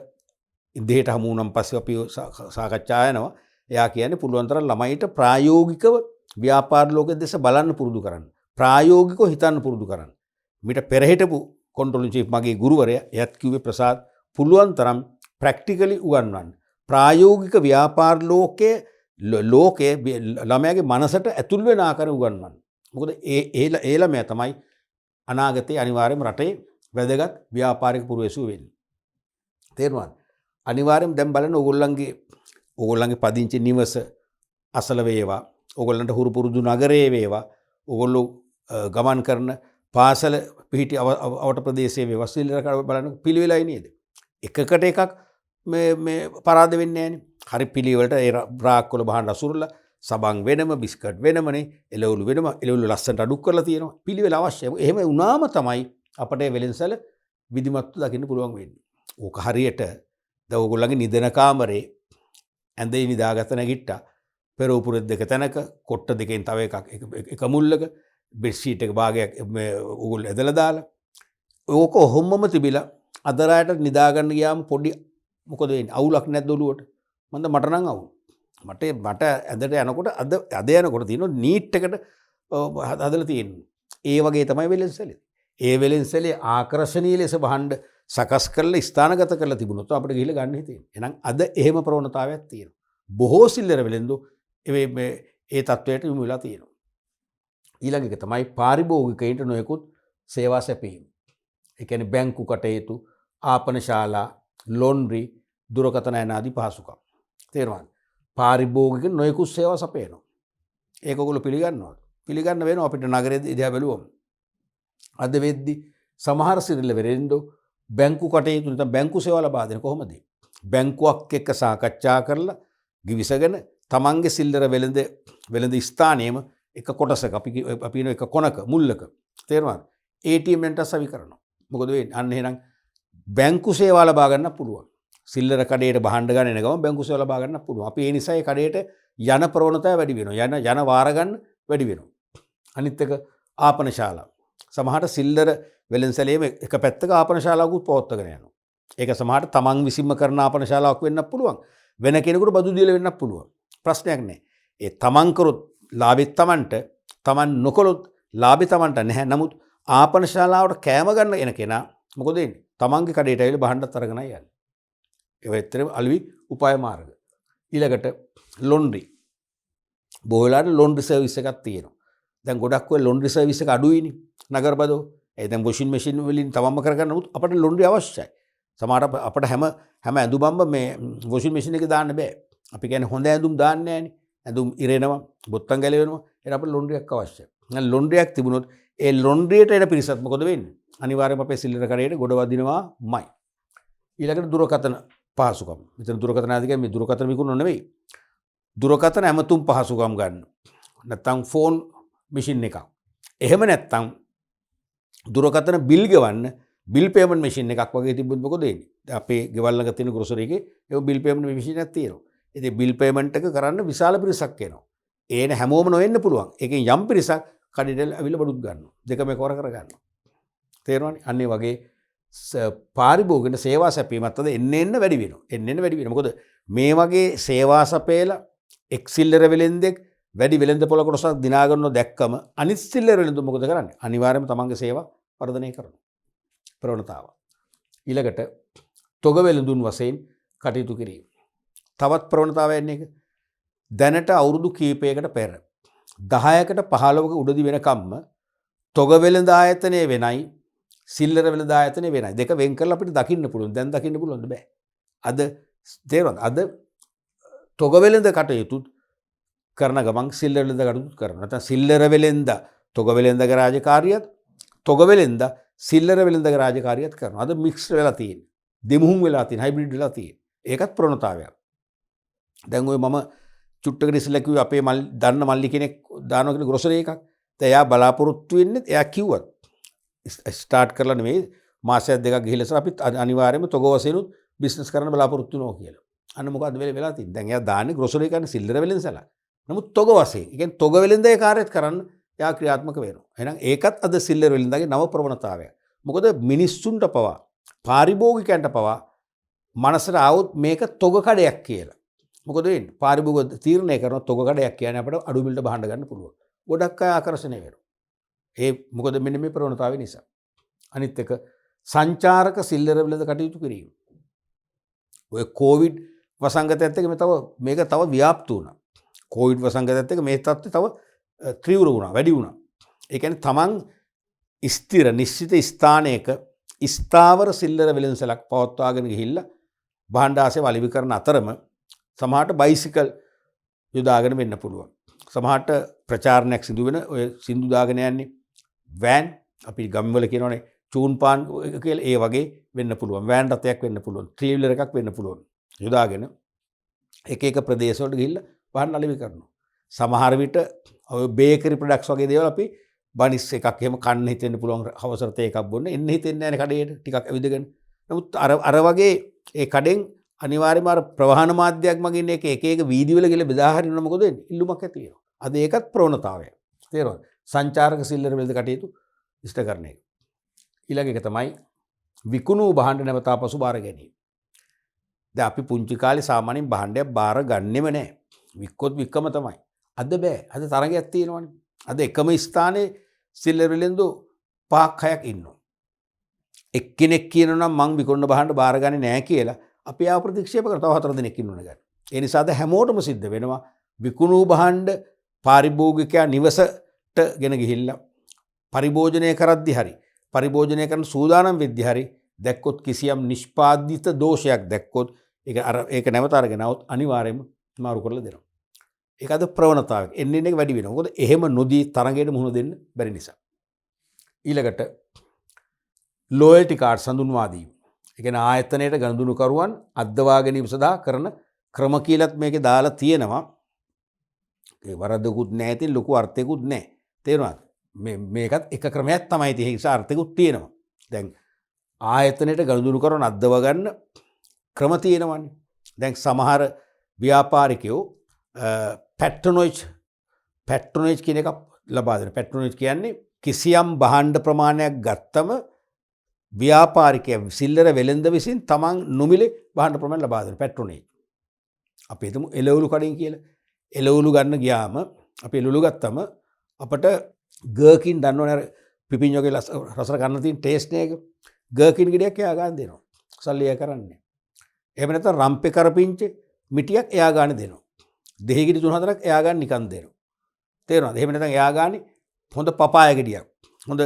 ඉන්දේට හමු වුණාන් පස්සේ අපි සාකච්ඡා යනවා. එයා කියන්නේ පුළුවන් තරම් ළමයිට ප්‍රායෝගිකව ව්‍යාපාර ලෝකයේ දැස බලන්න පුරුදු කරන්න. ප්‍රායෝගිකව හිතන්න පුරුදු කරන්න. මිට පෙර හිටපු කන්ට්‍රෝලින් චීෆ් මගේ ගුරුවරයා එයත් කිව්වේ ප්‍රසාද් පුළුවන් තරම් ප්‍රැක්ටිකලි උගන්වන්න. ප්‍රායෝගික ව්‍යාපාර ලෝකයේ ළමයාගේ මනසට ඇතුල් වෙන ආකාරය උගන්වන්න. මොකද ඒ ළමයා තමයි අනාගතයේ අනිවාර්යයෙන්ම රටේ වැදගත් ව්‍යාපාරික පුරවැසියෝ වෙන්නේ. තේරුණාද? අනිවාර්යයෙන්ම දැන් බලන්න ඕගොල්ලන්ගේ පදිංචි නිවස අසල වේවා, ඕගොල්ලන්ට හුරු පුරුදු නගරයේ වේවා, ඕගොල්ලෝ ගමන් කරන පාසල පිහිටි අවට ප්‍රදේශයේ වේවා සිල්ලර බලන්න පිළිවෙලයි නේද? එකකට එකක් මේ පරාද වෙන්නේ නැහැනේ. හරි පිළිවෙලට ඒ බ්‍රාක් වල බහන් රසුරුලා සබන් වෙනම බිස්කට් වෙනමනේ එළවලු වෙනම එළවලු ලස්සනට අඩු කරලා තියෙනවා. පිළිවෙල අවශ්‍යයි. එහෙම වුණාම තමයි අපට වෙලෙන්සල විධිමත්ව දකින්න පුළුවන් වෙන්නේ. ඕක හරියට දැන් ඕගොල්ලන්ගේ නිදන කාමරේ ඇඳේ නිදාගත නැගිට්ටා. පෙරෝපුර දෙක තැනක කොට්ට දෙකෙන් තව එක මුල්ලක බෙඩ් ෂීට් එක භාගයක් ඕගොල්ලෝ ඇදලා දාලා ඕක ඔහොමම තිබිලා අද රායට නිදා ගන්න ගියාම පොඩි මොකද වෙන්නේ? අවුලක් නැද්ද ඔළුවට? මට නම් අවුල්. මට ඇඳට යනකොට අද යනකොට තියෙන නීට් එකට හදලා තියෙන්නේ. ඒ වගේ තමයි වෙලෙන්සැලේ. ඒ වෙලෙන්සැලේ ආකර්ෂණීය ලෙස බහඬ සකස් කරලා ස්ථානගත කරලා තිබුණොත් අපිට ගිහිල්ලා ගන්න හිතෙන්නේ. එහෙනම් අද එහෙම ප්‍රවණතාවයක් තියෙනවා. බොහෝ සිල්ලර වෙලෙන්දෝ ඒ තත්වයට යොමු වෙලා තියෙනවා. ඊළඟ එක තමයි පාරිභෝගිකයින්ට නොයෙකුත් සේවා සැපීම. ඒ කියන්නේ බැංකු කටයුතු, ආපන ශාලා, ලොන්ඩ්‍රි, දුරකථන යන ආදී පහසුකම්. තේරුණාද? පාරිභෝගික නොයෙකුත් සේවා සපයනවා. ඒක ඔයගොල්ලෝ පිළිගන්නවද? පිළිගන්න වෙනවා අපිට නගරයේ ඉදියා බැලුවම. අද වෙද්දි සමහර සිරිල වෙරෙන්දෝ බැංකු කටයුතු නැත්නම් බැංකු සේවා ලබා දෙන කොහොමද? බැංකුවක් එක්ක සාකච්ඡා කරලා ගිවිසගෙන තමන්ගේ සිල්ලර වෙළඳ ස්ථානයේම එක කොටසක අපි කියන එක කොනක මුල්ලක තේරුණාද? ATM එකට සවි කරනවා. මොකද වෙන්නේ? අන්න එහෙනම් බැංකු සේවා ලබා ගන්න පුළුවන්. සිල්ලර කඩේට බහඬ ගන්න එන ගමන් බැංකු සේවා ලබා ගන්න පුළුවන්. අපි ඒ නිසා ඒ කඩේට යන ප්‍රවණතාවය වැඩි වෙනවා. යන වාර ගන්න වැඩි වෙනවා. අනිත් එක ආපන ශාලා. සමහරට සිල්ලර වෙළෙන්සැලේම එක පැත්තක ආපන ශාලාවකුත් පවත්වාගෙන යනවා. ඒක සමහරට තමන් විසින්ම කරන ආපන ශාලාවක් වෙන්නත් පුළුවන්. වෙන කෙනෙකුට බදු දීලා වෙන්නත් පුළුවන්. ප්‍රශ්නයක් නැහැ. ඒ තමන් කරොත් ලාභෙත් තමන්ට, තමන් නොකළොත් ලාභෙ තමන්ට නැහැ. නමුත් ආපන ශාලාවට කෑම ගන්න එන කෙනා මොකද වෙන්නේ? තමන්ගේ කඩේට ඇවිල්ලා බහන්නත් අරගෙනයි යන්නේ. ඒව ඇත්තටම අලුවි උපාය මාර්ග. ඊළඟට ලොන්ඩ්‍රි. බොහෝ වෙලාවට ලොන්ඩ්‍රි සර්විස් එකක් තියෙනවා. දැන් ගොඩක් වෙලාවට ලොන්ඩ්‍රි සර්විස් එක අඩුයිනේ නගරබදෝ. ඒ දැන් වොෂින් මැෂින් වලින් තමන්ම කරගන්න නමුත් අපිට ලොන්ඩ්‍රි අවශ්‍යයි. සමහරට අපිට හැම ඇඳුමක්ම මේ වොෂින් මැෂින් එකේ දාන්න බෑ. අපි කියන්නේ හොඳ ඇඳුම් දාන්නේ නැහනේ. ඇඳුම් ඉරෙනවා, බොත්තම් ගැලවෙනවා. ඒක අපිට ලොන්ඩ්‍රියක් අවශ්‍යයි. දැන් ලොන්ඩ්‍රියක් තිබුණොත් ඒ ලොන්ඩ්‍රියට එන පිරිසත් මොකද වෙන්නේ? අනිවාර්යයෙන්ම අපේ සිල්ලර කඩේට ගොඩ වදිනවාමයි. ඊළඟට දුරකථන පහසුකම්. මෙතන දුරකථන ආදී කියන්නේ මේ දුරකථන විකුණන නෙවෙයි. දුරකථන ඇමතුම් පහසුකම් ගන්න. නැත්තම් ෆෝන් මැෂින් එකක්. එහෙම නැත්තම් දුරකථන බිල් ගෙවන්න බිල් පේමන්ට් මැෂින් එකක් වගේ තිබ්බොත් මොකද වෙන්නේ? දැන් අපේ ගෙවල් ළඟ තියෙන ග්‍රොසරි එකේ ඒ බිල් පේමන්ට් මැෂින් එකක් තියෙනවා. ඉතින් බිල් පේමන්ට් එක කරන්න විශාල පිරිසක් එනවා. ඒන හැමෝම නොවෙන්න පුළුවන්. ඒකෙන් යම් පිරිසක් කඩේට ඇවිල්ලා බඩුත් ගන්නවා. දෙකම එකවර කර ගන්නවා. තේරෙනවනේ? අන්න ඒ වගේ පාරිභෝගික සේවා සැපීමත් අද එන්න වැඩි වෙනවා. එන්න වැඩි වෙනවා. මොකද මේ වගේ සේවා සපයලා එක් සිල්ලර වෙලෙන්දෙක් වැඩි වෙළඳ පොළ කොටසක් දිනා ගන්නව දැක්කම අනිත් සිල්ලර වෙළඳ මොකද කරන්නේ? අනිවාර්යයෙන්ම තමන්ගේ සේවා වර්ධනය කරනවා. ප්‍රවණතාව. ඊළඟට තොග වෙළඳුන් වශයෙන් කටයුතු කිරීම. තවත් ප්‍රවණතාවයක් එන්නේ එක. දැනට අවුරුදු කීපයකට පෙර 10කට 15ක උඩදි වෙනකම්ම තොග වෙළඳ ආයතනය වෙනයි සිල්ලර වෙළඳ ආයතනය වෙනයි. දෙක වෙන් කරලා අපිට දකින්න පුළුවන්. දැන් දකින්න පුළුවන්ද බෑ. අද තේරෙනවද? අද තොග වෙළඳ කටයුතු කරන ගමන් සිල්ලර වෙළඳ කටයුතු කරනවා. නැත්නම් සිල්ලර වෙළඳ තොග වෙළඳගේ රාජකාරියත් තොග වෙළඳ සිල්ලර වෙළඳගේ රාජකාරියත් කරනවා. අද මික්ස් වෙලා තියෙන්නේ. දෙමුහුම් වෙලා තියෙන හයිබ්‍රිඩ් වෙලා තියෙන්නේ. ඒකත් ප්‍රවණතාවයක්. දැන් ඔය මම චුට්ටකට ඉස්සෙල්ලා කිව්වේ අපේ දන්න මල්ලි කෙනෙක් දානවා කියලා ග්‍රොසරි එකක්. දැන් එයා බලාපොරොත්තු වෙන්නේ එයා කිව්වත් ස්ටාර්ට් කරලා නෙමෙයි මාසයක් දෙකක් ගිහිල්ලා ඉස්සර අපිත් අනිවාර්යයෙන්ම තොග වශයෙන් බිස්නස් කරන්න බලාපොරොත්තු වෙනවා කියලා. අන්න මොකද්ද වෙලා තියෙන්නේ? දැන් එයා දාන්නේ ග්‍රොසරි එකනේ සිල්ලර වෙළඳසලා. නමුත් තොග වශයෙන්. ඒ කියන්නේ තොග වෙළඳේ කාර්යත් කරන්න එයා ක්‍රියාත්මක වෙනවා. එහෙනම් ඒකත් අද සිල්ලර වෙළඳගේ නව ප්‍රවණතාවයක්. මොකද මිනිස්සුන්ට පවා පාරිභෝගිකයන්ට පවා මනසට ආවොත් මේක තොග කඩයක් කියලා. මොකද වෙන්නේ? පාරිභෝගික තීරණය කරන තොග කඩයක් කියන්නේ අපිට අඩු මිලට බහන්න ගන්න පුළුවන්. ගොඩක් අය ආකර්ෂණය වෙනවා. ඒ මොකද මෙන්න මේ ප්‍රවණතාවය නිසා. අනිත් එක සංචාරක සිල්ලර වෙළඳ කටයුතු කිරීම. ඔය කොවිඩ් වසංගතයත් එක්ක මේක තව ව්‍යාප්ත වුණා. කොවිඩ් වසංගතයත් එක්ක මේ තත්ත්වය තව ත්‍රිව්‍ර වුණා, වැඩි වුණා. ඒ කියන්නේ තමන් ස්ථිර නිශ්චිත ස්ථානයක ස්ථාවර සිල්ලර වෙළඳසලක් පවත්වාගෙන ගිහිල්ලා භාණ්ඩාසය වලිවි කරන අතරම සමහරට බයිසිකල් යොදාගෙන වෙන්න පුළුවන්. සමහරට ප්‍රචාරණයක් සිදු වෙන ඔය සින්දු දාගෙන යන්නේ වෑන් අපි ගම්වල කියනවනේ චූන්පාන් කියලා ඒ වගේ වෙන්න පුළුවන්. වෑන් රථයක් වෙන්න පුළුවන්. ත්‍රී වීලර් එකක් වෙන්න පුළුවන්. යොදාගෙන එක එක ප්‍රදේශවලට ගිහිල්ලා භාණ්ඩ අලෙවි කරනවා. සමහර විට ඔය බේකරි ප්‍රොඩක්ට්ස් වගේ දේවල් අපි බනිස් එකක් එහෙම කන්න හිතෙන්න පුළුවන් හවසට තේ එකක් බොන්න එන්න හිතෙන්නේ නැහැ කඩේට ටිකක් ඇවිදගෙන. නමුත් අර වගේ ඒ කඩෙන් අනිවාර්යයෙන්ම අර ප්‍රවාහන මාධ්‍යයක් මගින් එක එක වීදිවල ගිහලා බෙදා හරිනවා මොකද වෙන්නේ? ඉල්ලුමක් ඇති වෙනවා. අද ඒකත් ප්‍රවණතාවයක්. තේරෙනවද? සංචාරක සිල්ලර වෙළඳ කටයුතු ඉෂ්ට කරන එක. ඊළඟ එක තමයි විකුණු භාණ්ඩ නැවත ආපසු බාර ගැනීම. දැන් අපි පුංචි කාලේ සාමාන්‍යයෙන් භාණ්ඩයක් බාර ගන්නෙම නැහැ. වික්කොත් වික්කම තමයි. අද බෑ. අද තරගයක් තියෙනවනේ. අද එකම ස්ථානයේ සිල්ලර වෙළඳු 5ක් 6ක් ඉන්නවා. එක්කෙනෙක් කියනවා නම් මං විකුණන භාණ්ඩ බාර ගන්නේ නැහැ කියලා අපි ආව ප්‍රතික්ෂේප කරලා තව 4 දෙනෙක් ඉන්නවනේ ගන්න. ඒ නිසා අද හැමෝටම සිද්ධ වෙනවා විකුණු භාණ්ඩ පාරිභෝගිකයා නිවසට ගෙන ගිහිල්ලා පරිභෝජනය කරද්දි හරි පරිභෝජනය කරන සූදානම් වෙද්දි හරි දැක්කොත් කිසියම් නිෂ්පාදිත දෝෂයක් දැක්කොත් ඒක නැවත අරගෙන આવොත් අනිවාර්යයෙන්ම මාරු කරලා දෙනවා. ඒක අද ප්‍රවණතාවයක්. එන්නේ එක වැඩි වෙනවා. මොකද එහෙම නොදී තරඟයට මුහුණ දෙන්න බැරි නිසා. ඊළඟට ලොයල්ටි කාඩ් හඳුන්වා දීම. ඒ කියන්නේ ආයතනයේ ගනුදෙනුකරුවන් අද්දවා ගැනීම සඳහා කරන ක්‍රම කියලාත් මේකේ දාලා තියෙනවා. ඒ වරදකුත් නැහැ, ඉතින් ලොකු අර්ථයකුත් නැහැ. තේරුණාද? මේකත් එක ක්‍රමයක් තමයි. ඒ නිසා අර්ථයකුත් තියෙනවා. දැන් ආයතනයේ ගනුදෙනුකරුවන් අද්දව ගන්න ක්‍රම තියෙනවානේ. දැන් සමහර ව්‍යාපාරිකයෝ පැට්‍රොනේජ් කියන එක ලබා දෙන. පැට්‍රොනේජ් කියන්නේ කිසියම් භාණ්ඩ ප්‍රමාණයක් ගත්තම ව්‍යාපාරිකයා සිල්ලර වෙළඳ විසින් තමන් නොමිලේ භාණ්ඩ ප්‍රමාණය ලබා දෙන පැට්‍රොනේජ්. අපි හිතමු එළවලු කඩින් කියලා. එළවලු ගන්න ගියාම අපි එළවලු ගත්තම අපට ගර්කින් දන්නවනේ අර පිපිඤ්ඤෝගේ රස ගන්න තියෙන ටේස්ට් එක. ගර්කින් ගෙඩියක් එයා ගන්න දෙනවා. සල්ලි එයා කරන්නේ. එහෙම නැත්නම් රම්පේ කරපිංචේ මිටියක් එයා ගන්න දෙනවා. දෙහි ගෙඩි 3-4ක් එයා ගන්න නිකන් දෙනවා. තේරෙනවද? එහෙම නැත්නම් එයා ගන්නේ හොඳ පපාය ගෙඩියක්. හොඳ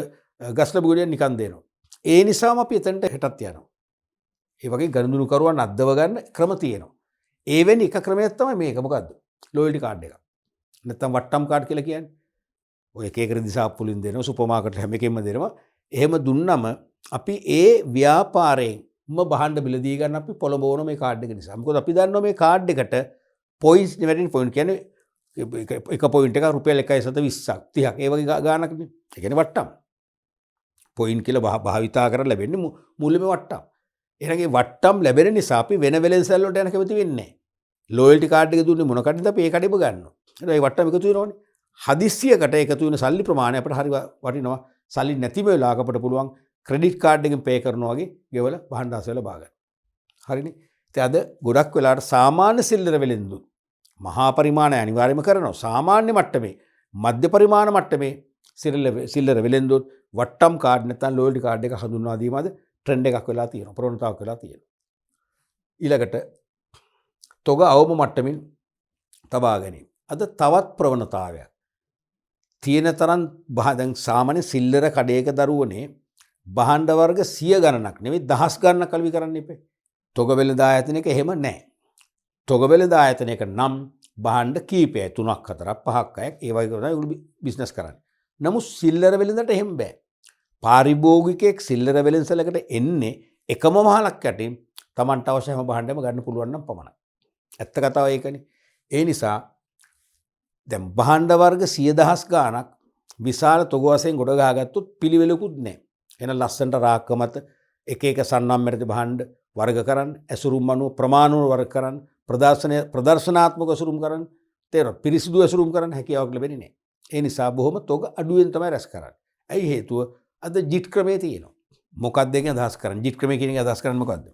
ගස්ලබු ගෙඩියක් නිකන් දෙනවා. ඒ නිසාම අපි එතනට හෙටත් යනවා. ඒ වගේ ගනුදෙනුකරුවන් අද්දව ගන්න ක්‍රම තියෙනවා. ඒ වෙන්නේ එක ක්‍රමයක් තමයි මේක. මොකද්ද? ලොයල්ටි කාඩ් එක. නැත්නම් වට්ටම් කාඩ් කියලා කියන්නේ. ඔය එක එක දිසාප්පුලින් දෙනවා, සුපර් මාකට් හැම එකෙම දෙනවා. එහෙම දුන්නම අපි ඒ ව්‍යාපාරයෙන්ම භාණ්ඩ මිලදී ගන්න අපි පොළඹවන මේ කාඩ් එක නිසා. මොකද අපි දන්නවා මේ කාඩ් එකට පොයින්ට්ස් නෙවෙයි පොයින්ට් කියන්නේ එක පොයින්ට් එක රුපියල් 1.20ක් 30ක් ඒ වගේ ගානක්නේ. ඒ කියන්නේ වට්ටම්. පොයින්ට් කියලා භාවිතා කරලා ලැබෙන්නේ මුල්‍යම වට්ටම්. එහෙනම් ඒ වට්ටම් ලැබෙන නිසා අපි වෙන වෙලෙන්සල් වලට යන කැමති වෙන්නේ නැහැ. ලෝයල්ටි කාඩ් එක දුන්නේ මොන කඩේද අපි ඒ කඩේම ගන්නවා. එහෙනම් ඒ වට්ටම් එකතු වෙනවනේ. හදිස්සියකට එකතු වෙන සල්ලි ප්‍රමාණය අපිට හරි වටිනවා. සල්ලි නැතිම වෙලාවක අපිට පුළුවන් ක්‍රෙඩිට් කාඩ් එකෙන් පේ කරනවා වගේ ගෙවල භාණ්ඩ ආසෙවල බා ගන්න. හරිනේ. ඉතින් අද ගොඩක් වෙලාවට සාමාන්‍ය සිල්ලර වෙලෙන්දු මහා පරිමාණය අනිවාර්යයෙන්ම කරනවා. සාමාන්‍ය මට්ටමේ මධ්‍ය පරිමාණ මට්ටමේ සිල්ලර වෙලෙන්දුත් වට්ටම් කාඩ් නැත්නම් ලෝයල්ටි කාඩ් එක හඳුන්වා දීමද ට්‍රෙන්ඩ් එකක් වෙලා තියෙනවා. ප්‍රවණතාවක් වෙලා තියෙනවා. ඊළඟට තොග අවම මට්ටමින් තබා ගැනීම. අද තවත් ප්‍රවණතාවයක්. තියෙන තරම් දැන් සාමාන්‍ය සිල්ලර කඩේක දරුවනේ භාණ්ඩ වර්ග 100 ගණනක් නෙවෙයි දහස් ගණනක් අලවි කරන්න එපේ. තොග වෙළඳ ආයතනයක එහෙම නැහැ. තොග වෙළඳ ආයතනයක නම් භාණ්ඩ කීපයයි 3ක් 4ක් 5ක් 6ක් ඒ වගේ තමයි ඒගොල්ලෝ බිස්නස් කරන්නේ. නමුත් සිල්ලර වෙළඳට එහෙම බෑ. පාරිභෝගිකයෙක් සිල්ලර වෙළඳසලකට එන්නේ එකම මහලක් යටින් Tamanට අවශ්‍ය හැම භාණ්ඩයක්ම ගන්න පුළුවන් නම් පමණයි. ඇත්ත කතාව ඒකනේ. ඒ නිසා දැන් භාණ්ඩ වර්ග 100,000 ගාණක් විශාල තොග වශයෙන් ගොඩ ගහගත්තොත් පිළිවෙලකුත් නැහැ. එහෙනම් ලස්සනට රාක්ක මත එක එක සන්නම් මෙරට භාණ්ඩ වර්ග කරන්න, ඇසුරුම් අනුව ප්‍රමාණව වර්ග කරන්න, ප්‍රදර්ශනාත්මක ඇසුරුම් කරන්න, තේරෙනවද? පිරිසිදු ඇසුරුම් කරන්න හැකියාවක් ලැබෙන්නේ නැහැ. ඒ නිසා බොහොම තොග අඩුවෙන් තමයි රැස් කරන්නේ. ඇයි හේතුව? අද ජිට් ක්‍රමයේ තියෙනවා. මොකක්ද ඒකෙන් අදහස් කරන්නේ? ජිට් ක්‍රමයේ කියන එක අදහස් කරන්නේ මොකද්ද?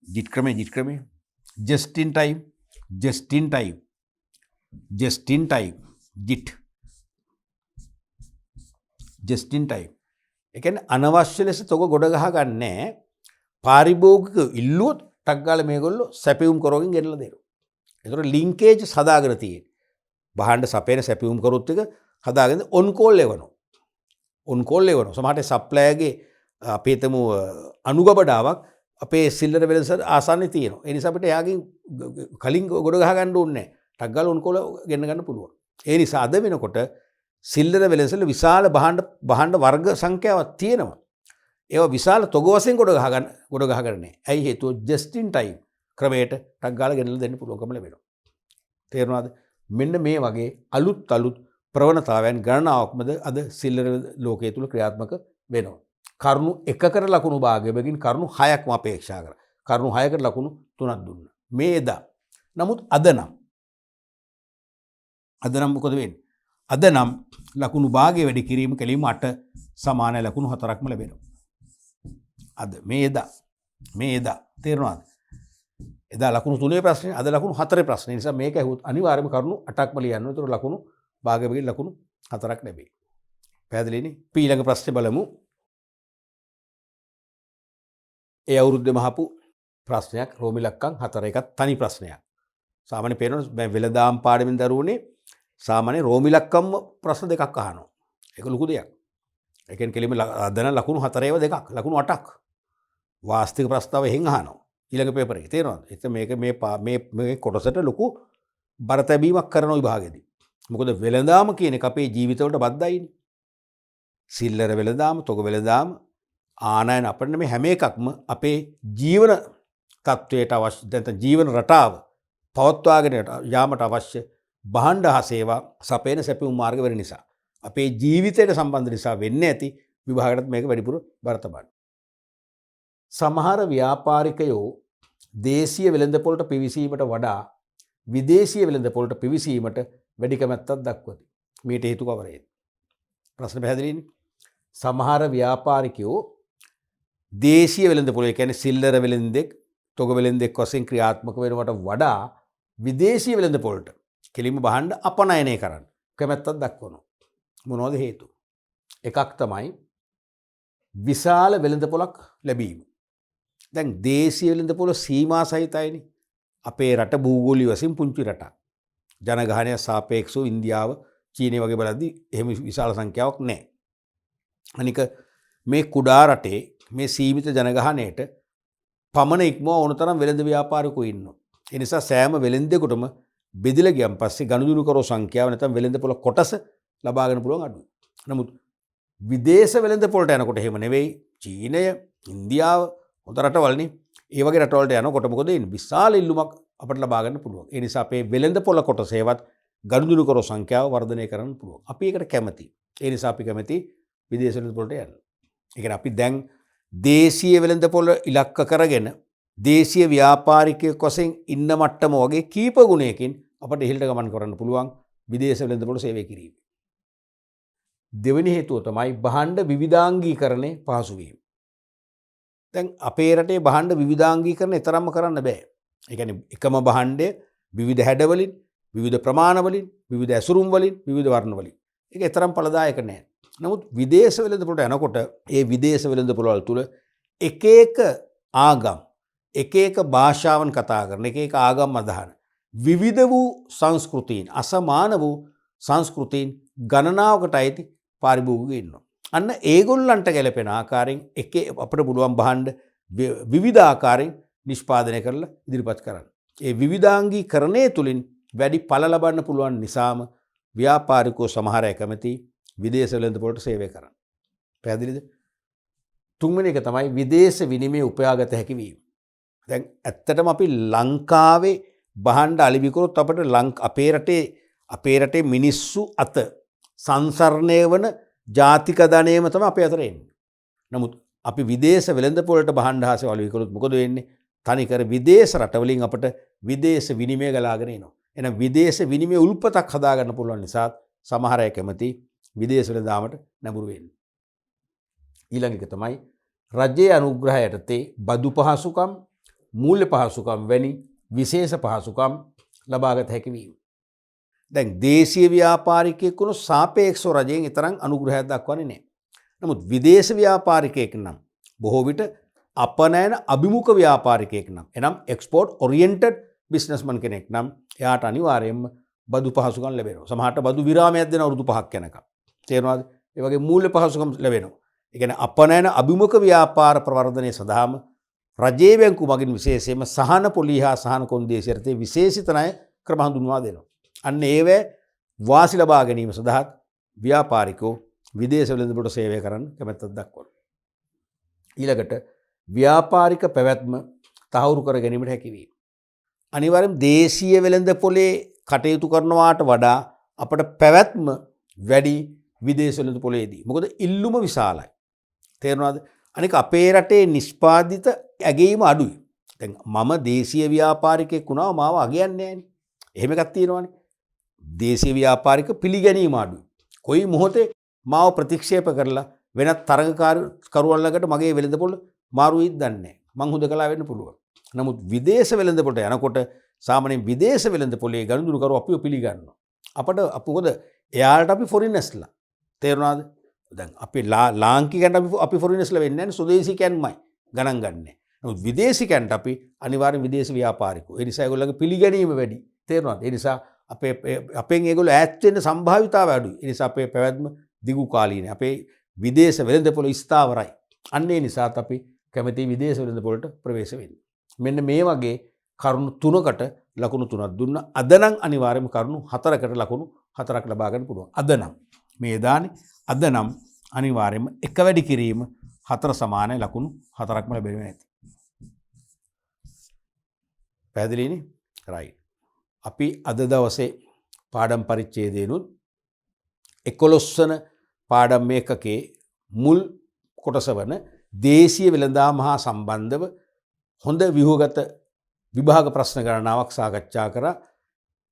ජිට් ක්‍රමයේ just in time ජිට් just in time. ඒ කියන්නේ අනවශ්‍ය ලෙස තොග ගොඩ ගහ ගන්නෑ. පාරිභෝගික ඉල්ලුවොත් ටක් ගාලා මේගොල්ලෝ සැපයුම් කරවගෙන ගෙනලා දෙනවා. ඒතර ලින්කේජ් හදාගෙන තියෙන්නේ. භාණ්ඩ සපේන සැපයුම් කරුත් එක හදාගෙන ඔන් කෝල් එවනවා. සමහරට සප්ලයර්ගේ අපේ තම අනුගබඩාවක් අපේ සිල්ලර වෙළඳ ආසන්නයේ තියෙනවා. ඒ නිසා අපිට එයාගෙන් කලින් ගොඩ ගහ ගන්න ඕනේ නැහැ. ටක් ගාලා ඔන් කෝල් ගෙන්න ගන්න පුළුවන්. ඒ නිසා අද වෙනකොට සිල්ලර වෙළඳසල විශාල භාණ්ඩ වර්ග සංඛ්‍යාවක් තියෙනවා. ඒවා විශාල තොග වශයෙන් ගොඩ ගහගන්න නැහැ. ඇයි හේතුව? just in time ක්‍රමයට ටක් ගාලා ගෙනල්ලා දෙන්න පුළුවන්කම ලැබෙනවා. තේරුණාද? මෙන්න මේ වගේ අලුත් ප්‍රවණතාවයන් ගණනාවක්මද අද සිල්ලර ලෝකයේ තුල ක්‍රියාත්මක වෙනවා. කරුණු 1කට ලකුණු භාගයකින් කරුණු 6ක්ම අපේක්ෂා කරා. කරුණු 6කට ලකුණු 3ක් දුන්නා. මේ එදා. නමුත් අද නම් මොකද වෙන්නේ? අද නම් ලකුණු භාගය වැඩි කිරීම කෙලින්ම 8 සමාන ලකුණු 4ක්ම ලැබෙනවා. අද මේ එදා තේරුණාද? එදා ලකුණු 3 ප්‍රශ්නේ, අද ලකුණු 4 ප්‍රශ්නේ. නිසා මේක ඇහුවොත් අනිවාර්යයෙන්ම කරුණු 8ක්ම ලියන්න ඕනේ. ඒතර ලකුණු භාගයකින් ලකුණු 4ක් ලැබෙයි. පැහැදිලිනේ? ඊළඟ ප්‍රශ්නේ බලමු. ඒ අවුරුද්දේම අහපු ප්‍රශ්නයක් රෝම ඉලක්කම් 4 එකක් තනි ප්‍රශ්නයක්. සාමාන්‍ය පේනවා වෙළඳාම් පාඩමෙන් දරුවනේ සාමාන්‍ය රෝම ඉලක්කම් ප්‍රශ්න දෙකක් අහනවා. ඒක ලොකු දෙයක්. ඒ කියන්නේ කෙලිම අදන ලකුණු 4 ඒවා දෙකක්, ලකුණු 8ක්. වාස්තික ප්‍රස්තාව එහෙන් අහනවා. ඊළඟ පේපර් එකේ තේරෙනවද? ඒත් මේ කොටසට ලොකු බර තැබීමක් කරන විභාගෙදී. මොකද වෙළඳාම කියන එක අපේ ජීවිතවලට බද්ධයිනේ. සිල්ලර වෙළඳාම, තොග වෙළඳාම, ආනයන අපිට මේ හැම එකක්ම අපේ ජීවන තත්වයට අවශ්‍ය නැත්නම් ජීවන රටාව පවත්වාගෙන යාමට අවශ්‍ය භාණ්ඩ හා සේවා සපයන සැපයුම් මාර්ග වෙන නිසා අපේ ජීවිතයට සම්බන්ධ නිසා වෙන්නේ ඇති විභාගයටත් මේක වැඩිපුර බර තබන්න. සමහර ව්‍යාපාරිකයෝ දේශීය වෙළඳපොළට පිවිසීමට වඩා විදේශීය වෙළඳපොළට පිවිසීමට වැඩි කැමැත්තක් දක්වති. මේට හේතු කවරේද? ප්‍රශ්න පැහැදිලිනේ. සමහර ව්‍යාපාරිකයෝ දේශීය වෙළඳපොළ, ඒ කියන්නේ සිල්ලර වෙළෙන්දෙක්, තොග වෙළෙන්දෙක් වශයෙන් ක්‍රියාත්මක වෙනවට වඩා විදේශීය වෙළඳපොළට කෙලින්ම භාණ්ඩ අපනයනය කරන්න කැමැත්තක් දක්වනවා. මොනවද හේතු? එකක් තමයි විශාල වෙළඳපොළක් ලැබීම. දැන් දේශීය වෙළඳපොළ සීමා සහිතයිනේ. අපේ රට භූගෝලීය වශයෙන් පුංචි රටක්. ජනගහනය සාපේක්ෂව ඉන්දියාව, චීනය වගේ බලද්දී එහෙම විශාල සංඛ්‍යාවක් නැහැ. අනික මේ කුඩා රටේ මේ සීමිත ජනගහනයට පමණ ඉක්මව ඕන තරම් වෙළඳ ව්‍යාපාරිකයෝ ඉන්නවා. ඒ නිසා සෑම වෙළෙන්දෙකුටම බෙදලා ගියන් පස්සේ ගනුදෙනු කරෝ සංඛ්‍යාව නැත්නම් වෙළඳපොළ කොටස ලබා ගන්න පුළුවන් අඩුයි. නමුත් විදේශ වෙළඳපොළට යනකොට එහෙම නෙවෙයි. චීනය, ඉන්දියාව හොඳ රටවල්නේ. ඒ වගේ රටවලට යනකොට මොකද වෙන්නේ? විශාල ඉල්ලුමක් අපිට ලබා ගන්න පුළුවන්. ඒ නිසා අපේ වෙළඳපොළ කොටසේවත් ගනුදෙනු කරෝ සංඛ්‍යාව වර්ධනය කරන්න පුළුවන්. අපි ඒකට කැමතියි. ඒ නිසා අපි කැමති විදේශ වෙළඳපොළට යන්න. ඒ කියන්නේ අපි දැන් දේශීය වෙළඳපොළ ඉලක්ක කරගෙන දේශීය ව්‍යාපාරිකයෙක් වශයෙන් ඉන්න මට්ටම වගේ කීප ගුණයකින් අපට ඉහළට ගමන් කරන්න පුළුවන් විදේශ වෙළඳපොළ සේවය කිරීම. දෙවෙනි හේතුව තමයි භාණ්ඩ විවිධාංගීකරණය පහසු වීම. දැන් අපේ රටේ භාණ්ඩ විවිධාංගීකරණය තරම්ම කරන්න බෑ. ඒ කියන්නේ එකම භාණ්ඩය විවිධ හැඩවලින්, විවිධ ප්‍රමාණවලින්, විවිධ ඇසුරුම් වලින්, විවිධ වර්ණ වලින්. ඒක තරම් ඵලදායක නෑ. නමුත් විදේශ වෙළඳපොළට යනකොට ඒ විදේශ වෙළඳපොළවල් තුල එක එක ආගම්, එක එක භාෂාවන් කතා කරන, එක එක ආගම් අදහන විවිධ වූ සංස්කෘතීන්, අසමාන වූ සංස්කෘතීන් ගණනාවකට අයිති පාරිභෝගිකයෝ ඉන්නවා. අන්න ඒගොල්ලන්ට ගැලපෙන ආකාරයෙන් අපිට පුළුවන් භාණ්ඩ විවිධ ආකාරයෙන් නිෂ්පාදනය කරලා ඉදිරිපත් කරන්න. ඒ විවිධාංගීකරණය තුලින් වැඩි ඵල ලබන්න පුළුවන් නිසාම ව්‍යාපාරිකෝ සමහර අය කැමති විදේශ වෙළඳපොළට සේවය කරන්න. පැහැදිලිද? තුන්වෙනි එක තමයි විදේශ විනිමය උපයාගත හැකි වීම. දැන් ඇත්තටම අපි ලංකාවේ භාණ්ඩ අලෙවි කරොත් අපිට අපේ රටේ මිනිස්සු අත සංසරණය වන ජාතික ධනයම තමයි අපේ අතර එන්නේ. නමුත් අපි විදේශ වෙළඳපොළට භාණ්ඩ හා සේවා අලෙවි කරොත් මොකද වෙන්නේ? තනිකර විදේශ රටවලින් අපට විදේශ විනිමය ගලාගෙන එනවා. එහෙනම් විදේශ විනිමය උල්පතක් හදාගන්න පුළුවන් නිසා සමහර අය කැමති විදේශ වෙළඳාමට නැඹුරු වෙන්න. ඊළඟ එක තමයි රජයේ අනුග්‍රහය යටතේ බදු පහසුකම්, මූල්‍ය පහසුකම් වැනි විශේෂ පහසුකම් ලබාගත හැකි වීම. දැන් දේශීය ව්‍යාපාරිකයෙක් වුණොත් සාපේක්ෂව රජයෙන් තරම් අනුග්‍රහයක් දක්වන්නේ නැහැ. නමුත් විදේශ ව්‍යාපාරිකයෙක් නම් බොහෝ විට අපනයන අභිමුඛ ව්‍යාපාරිකයෙක් නම් එනම් එක්ස්පෝර්ට් ඔරියන්ටඩ් බිස්නස්මන් කෙනෙක් නම් එයාට අනිවාර්යයෙන්ම බදු පහසුකම් ලැබෙනවා. සමහරට බදු විරාමයක් දෙන අවුරුදු 5ක් යනකම්. තේරුණාද? ඒ වගේ මූල්‍ය පහසුකම් ලැබෙනවා. ඒ කියන්නේ අපනයන අභිමුඛ ව්‍යාපාර ප්‍රවර්ධනය සඳහාම රජයේ බැංකු මගින් විශේෂයෙන්ම සහන පොලී හා සහන කොන්දේසි යටතේ විශේෂිත ණය ක්‍රම හඳුන්වා දෙනවා. අන්න ඒවැ වාසි ලබා ගැනීම සඳහා ව්‍යාපාරිකෝ විදේශ වෙළඳපොළට සේවය කරන්න කැමැත්තක් දක්වනවා. ඊළඟට ව්‍යාපාරික පැවැත්ම තහවුරු කර ගැනීමට හැකි වීම. අනිවාර්යයෙන් දේශීය වෙළඳපොලේ කටයුතු කරනවාට වඩා අපට පැවැත්ම වැඩි විදේශ වෙළඳපොලේදී. මොකද ඉල්ලුම විශාලයි. තේරුණාද? අනික අපේ රටේ නිෂ්පාදිත ඇගීම අඩුයි. දැන් මම දේශීය ව්‍යාපාරිකයෙක් වුණා මාව අගයන්නේ නැහැනේ. එහෙම එකක් තියෙනවානේ. දේශීය ව්‍යාපාරික පිළිගැනීම අඩුයි. කොයි මොහොතේ මාව ප්‍රතික්ෂේප කරලා වෙනත් තරඟකරුවන් ළඟට මගේ වෙළඳපොළ මාරු වෙයිද දන්නේ නැහැ. මං හුදකලා වෙන්න පුළුවන්. නමුත් විදේශ වෙළඳපොළට යනකොට සාමාන්‍යයෙන් විදේශ වෙළඳපොලේ ගනුදෙනුකරු අපිව පිළිගන්නවා. මොකද එයාලට අපි ෆොරිනර්ස්ලා. තේරුණාද? දැන් අපි ලාංකිකයන්ට අපි ෆොරිනර්ස්ලා වෙන්නේ නැහැ. ස්වදේශිකයන්මයි ගණන් ගන්නෑ. නමුත් විදේශිකයන්ට අපි අනිවාර්යෙන් විදේශ ව්‍යාපාරිකෝ. ඒ නිසා ඒගොල්ලන්ගේ පිළිගැනීම වැඩි. තේරුණාද? ඒ නිසා අපෙන් ඒගොල්ලෝ ඈත් වෙන්න සම්භාවිතාවය අඩුයි. ඒ නිසා අපේ පැවැත්ම දිගු කාලීනයි. අපේ විදේශ වෙළඳපොළ ස්ථාවරයි. අන්න ඒ නිසාත් අපි කැමති විදේශ වෙළඳපොළට ප්‍රවේශ වෙන්න. මෙන්න මේ වගේ කරුණු 3කට ලකුණු 3ක් දුන්නා. අද නම් අනිවාර්යයෙන්ම කරුණු 4කට ලකුණු 4ක් ලබා ගන්න පුළුවන්. අද නම් මේ දානේ අද නම් අනිවාර්යයෙන්ම එක වැඩි කිරීම 4 සමානයි ලකුණු 4ක්ම ලැබෙන්නේ නැති. පැහැදිලිනේ? රයිට්. අපි අද දවසේ පාඩම් පරිච්ඡේදයේනුත් 11 වන පාඩම් මේකකේ මුල් කොටස වන දේශීය වෙළඳාම හා සම්බන්ධව හොඳ ව්‍යුහගත විභාග ප්‍රශ්න ගණනාවක් සාකච්ඡා කරා.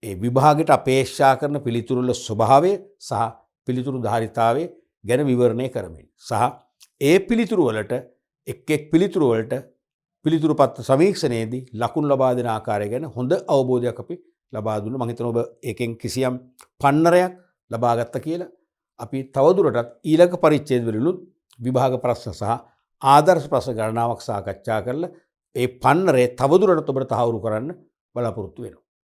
ඒ විභාගයට අපේක්ෂා කරන පිළිතුරු වල ස්වභාවය සහ පිළිතුරු ධාරිතාවය ගැන විවරණය කරමින් සහ ඒ පිළිතුරු වලට එක් පිළිතුරු වලට පිළිතුරු පත්‍ර සමීක්ෂණයේදී ලකුණු ලබා දෙන ආකාරය ගැන හොඳ අවබෝධයක් අපි ලබා දුන්නා. මම හිතනවා ඔබ ඒකෙන් කිසියම් පන්නරයක් ලබා ගත්තා කියලා. අපි තවදුරටත් ඊළඟ පරිච්ඡේදවලුත් විභාග ප්‍රශ්න සහ ආදර්ශ ප්‍රශ්න ගණනාවක් සාකච්ඡා කරලා ඒ පන්නරේ තවදුරටත් ඔබට තහවුරු කරන්න බලාපොරොත්තු වෙනවා.